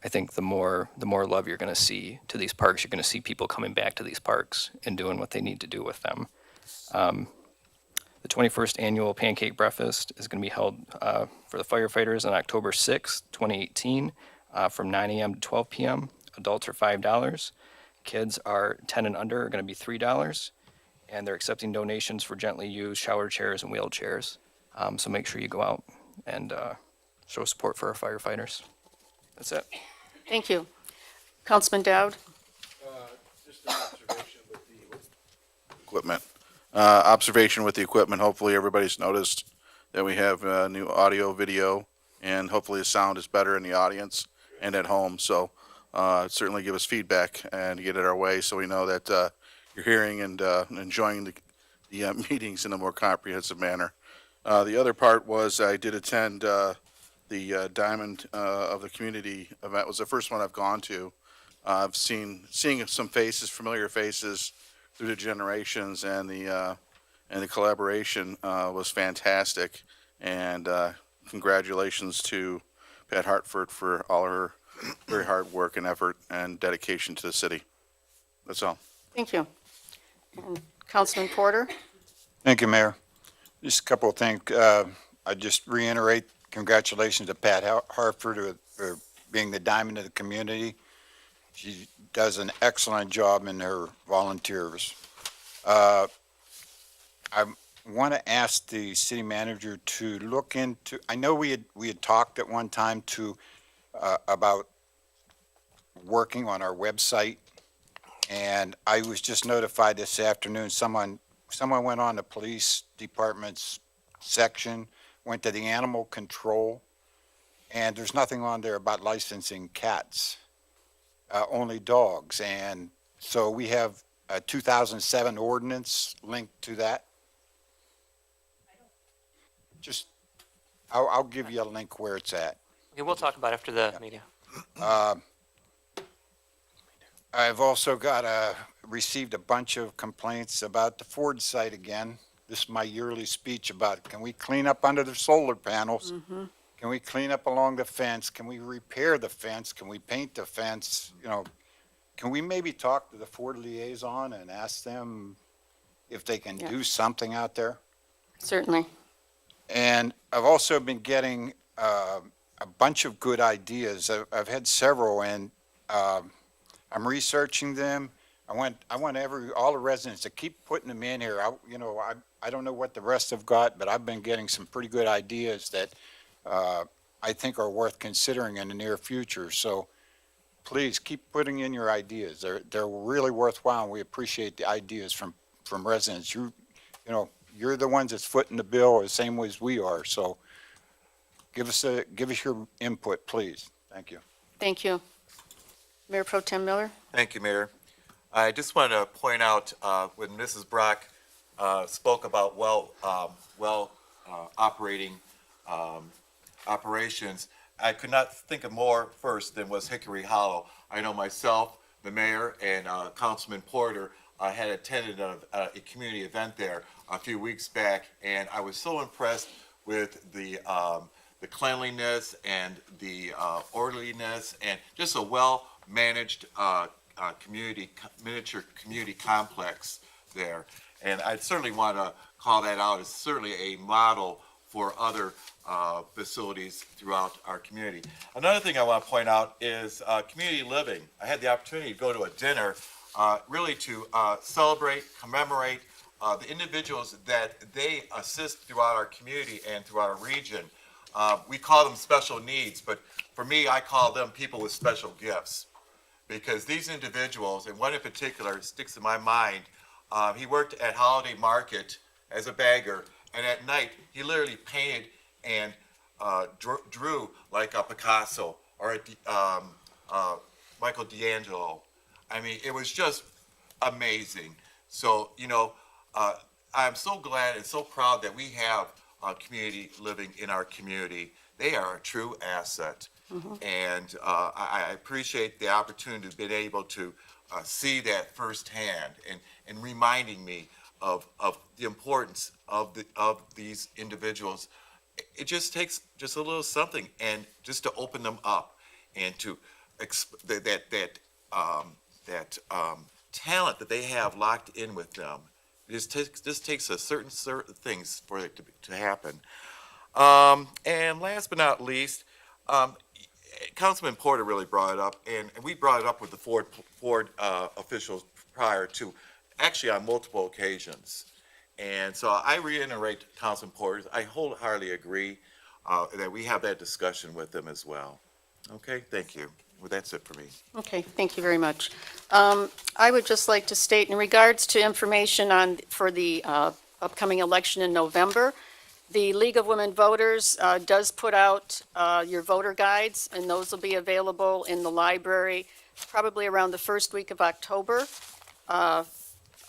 I think the more love you're going to see to these parks. You're going to see people coming back to these parks and doing what they need to do with them. The 21st annual Pancake Breakfast is going to be held for the firefighters on October 6th, 2018, from 9 a.m. to 12 p.m. Adults are $5. Kids are 10 and under are going to be $3. And they're accepting donations for gently used shower chairs and wheelchairs. So make sure you go out and show support for our firefighters. That's it. Thank you. Councilman Dowd? Just an observation with the equipment. Observation with the equipment. Hopefully everybody's noticed that we have new audio, video, and hopefully the sound is better in the audience and at home. So certainly give us feedback and get it our way so we know that you're hearing and enjoying the meetings in a more comprehensive manner. The other part was I did attend the Diamond of the Community event. It was the first one I've gone to. I've seeing some faces, familiar faces through the generations, and the collaboration was fantastic. And congratulations to Pat Hartford for all her very hard work and effort and dedication to the city. That's all. Thank you. And Councilman Porter? Thank you, Mayor. Just a couple of things. I just reiterate congratulations to Pat Hartford for being the diamond of the community. She does an excellent job in her volunteers. I want to ask the city manager to look into, I know we had talked at one time about working on our website, and I was just notified this afternoon, someone went on the police department's section, went to the animal control, and there's nothing on there about licensing cats, only dogs. And so we have a 2007 ordinance linked to that. Just, I'll give you a link where it's at. Okay, we'll talk about it after the meeting. I've also received a bunch of complaints about the Ford site again. This is my yearly speech about, can we clean up under the solar panels? Mm-hmm. Can we clean up along the fence? Can we repair the fence? Can we paint the fence? Can we maybe talk to the Ford liaison and ask them if they can do something out there? Certainly. And I've also been getting a bunch of good ideas. I've had several, and I'm researching them. I want all the residents to keep putting them in here. I don't know what the rest have got, but I've been getting some pretty good ideas that I think are worth considering in the near future. So please keep putting in your ideas. They're really worthwhile, and we appreciate the ideas from residents. You're the ones that's footing the bill the same way as we are. So give us your input, please. Thank you. Thank you. Mayor Pro Tem Miller? Thank you, Mayor. I just want to point out, when Mrs. Brock spoke about operating operations, I could not think of more first than was Hickory Hollow. I know myself, the mayor, and Councilman Porter had attended a community event there a few weeks back, and I was so impressed with the cleanliness and the orderliness and just a well-managed miniature community complex there. And I certainly want to call that out as certainly a model for other facilities throughout our community. Another thing I want to point out is community living. I had the opportunity to go to a dinner really to celebrate, commemorate the individuals that they assist throughout our community and throughout our region. We call them special needs, but for me, I call them people with special gifts. Because these individuals, and one in particular sticks in my mind, he worked at Holiday Market as a bagger, and at night, he literally painted and drew like a Picasso or a Michael D'Angelo. I mean, it was just amazing. So, I'm so glad and so proud that we have community living in our community. They are a true asset. Mm-hmm. And I appreciate the opportunity to be able to see that firsthand and reminding me of the importance of these individuals. It just takes just a little something, and just to open them up and to that talent that they have locked in with them. This takes a certain things for it to happen. And last but not least, Councilman Porter really brought it up, and we brought it up with the Ford officials prior to, actually on multiple occasions. And so I reiterate Councilman Porter, I wholeheartedly agree that we have that discussion with them as well. Okay, thank you. Well, that's it for me. Okay, thank you very much. I would just like to state in regards to information for the upcoming election in November, The League of Women Voters does put out your voter guides, and those will be available in the library probably around the first week of October.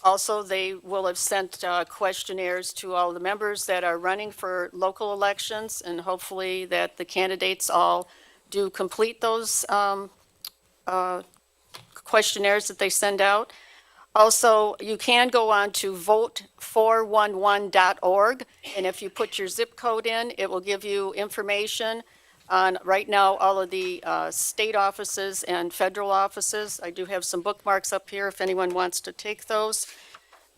Also, they will have sent questionnaires to all the members that are running for local elections, and hopefully that the candidates all do complete those questionnaires that they send out. Also, you can go on to vote411.org, and if you put your zip code in, it will give you information on, right now, all of the state offices and federal offices. I do have some bookmarks up here if anyone wants to take those.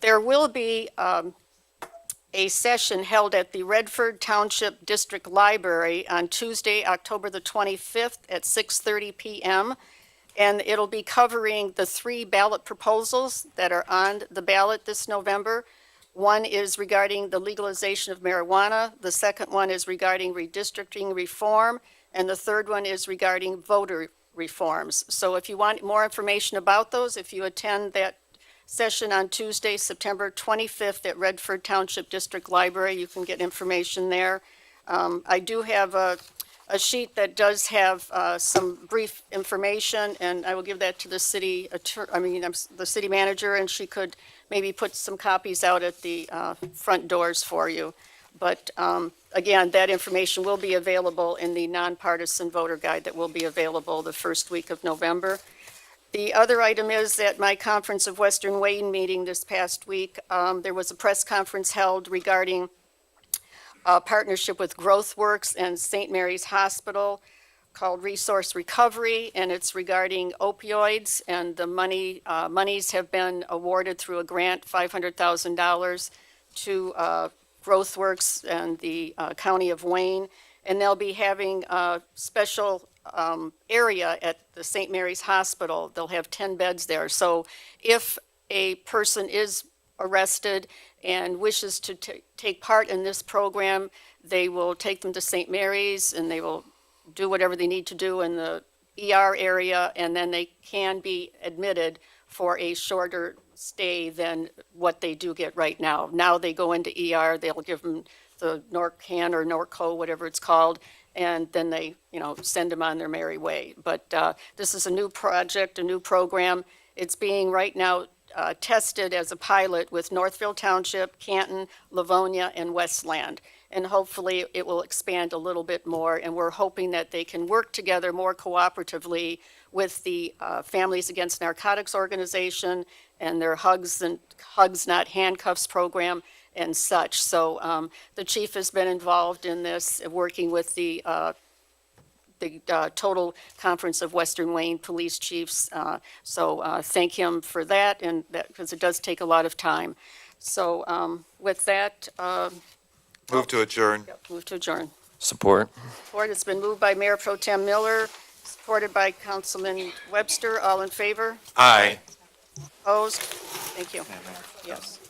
There will be a session held at the Redford Township District Library on Tuesday, October the 25th at 6:30 p.m. And it'll be covering the 3 ballot proposals that are on the ballot this November. One is regarding the legalization of marijuana. The second one is regarding redistricting reform. And the third one is regarding voter reforms. So if you want more information about those, if you attend that session on Tuesday, September 25th at Redford Township District Library, you can get information there. I do have a sheet that does have some brief information, and I will give that to the city the city manager, and she could maybe put some copies out at the front doors for you. But again, that information will be available in the nonpartisan voter guide that will be available the first week of November. The other item is that my Conference of Western Wayne meeting this past week, there was a press conference held regarding a partnership with GrowthWorks and St. Mary's Hospital called Resource Recovery, and it's regarding opioids, and the monies have been awarded through a grant, $500,000 to GrowthWorks and the County of Wayne, and they'll be having a special area at the St. Mary's Hospital. They'll have 10 beds there. So if a person is arrested and wishes to take part in this program, they will take them to St. Mary's and they will do whatever they need to do in the ER area, and then they can be admitted for a shorter stay than what they do get right now. Now they go into ER, they'll give them the Norcan or Norco, whatever it's called, and then they, send them on their merry way. But this is a new project, a new program. It's being right now tested as a pilot with Northville Township, Canton, Livonia, and Westland. And hopefully it will expand a little bit more, and we're hoping that they can work together more cooperatively with the Families Against Narcotics organization and their Hugs Not Handcuffs program and such. So the chief has been involved in this, working with the Total Conference of Western Wayne Police Chiefs. So thank him for that, and that because it does take a lot of time. So with that, Move to adjourn. move to adjourn. Support. Support. It's been moved by Mayor Pro Tem Miller, supported by Councilman Webster. All in favor? Aye. Opposed? Thank you. Yes.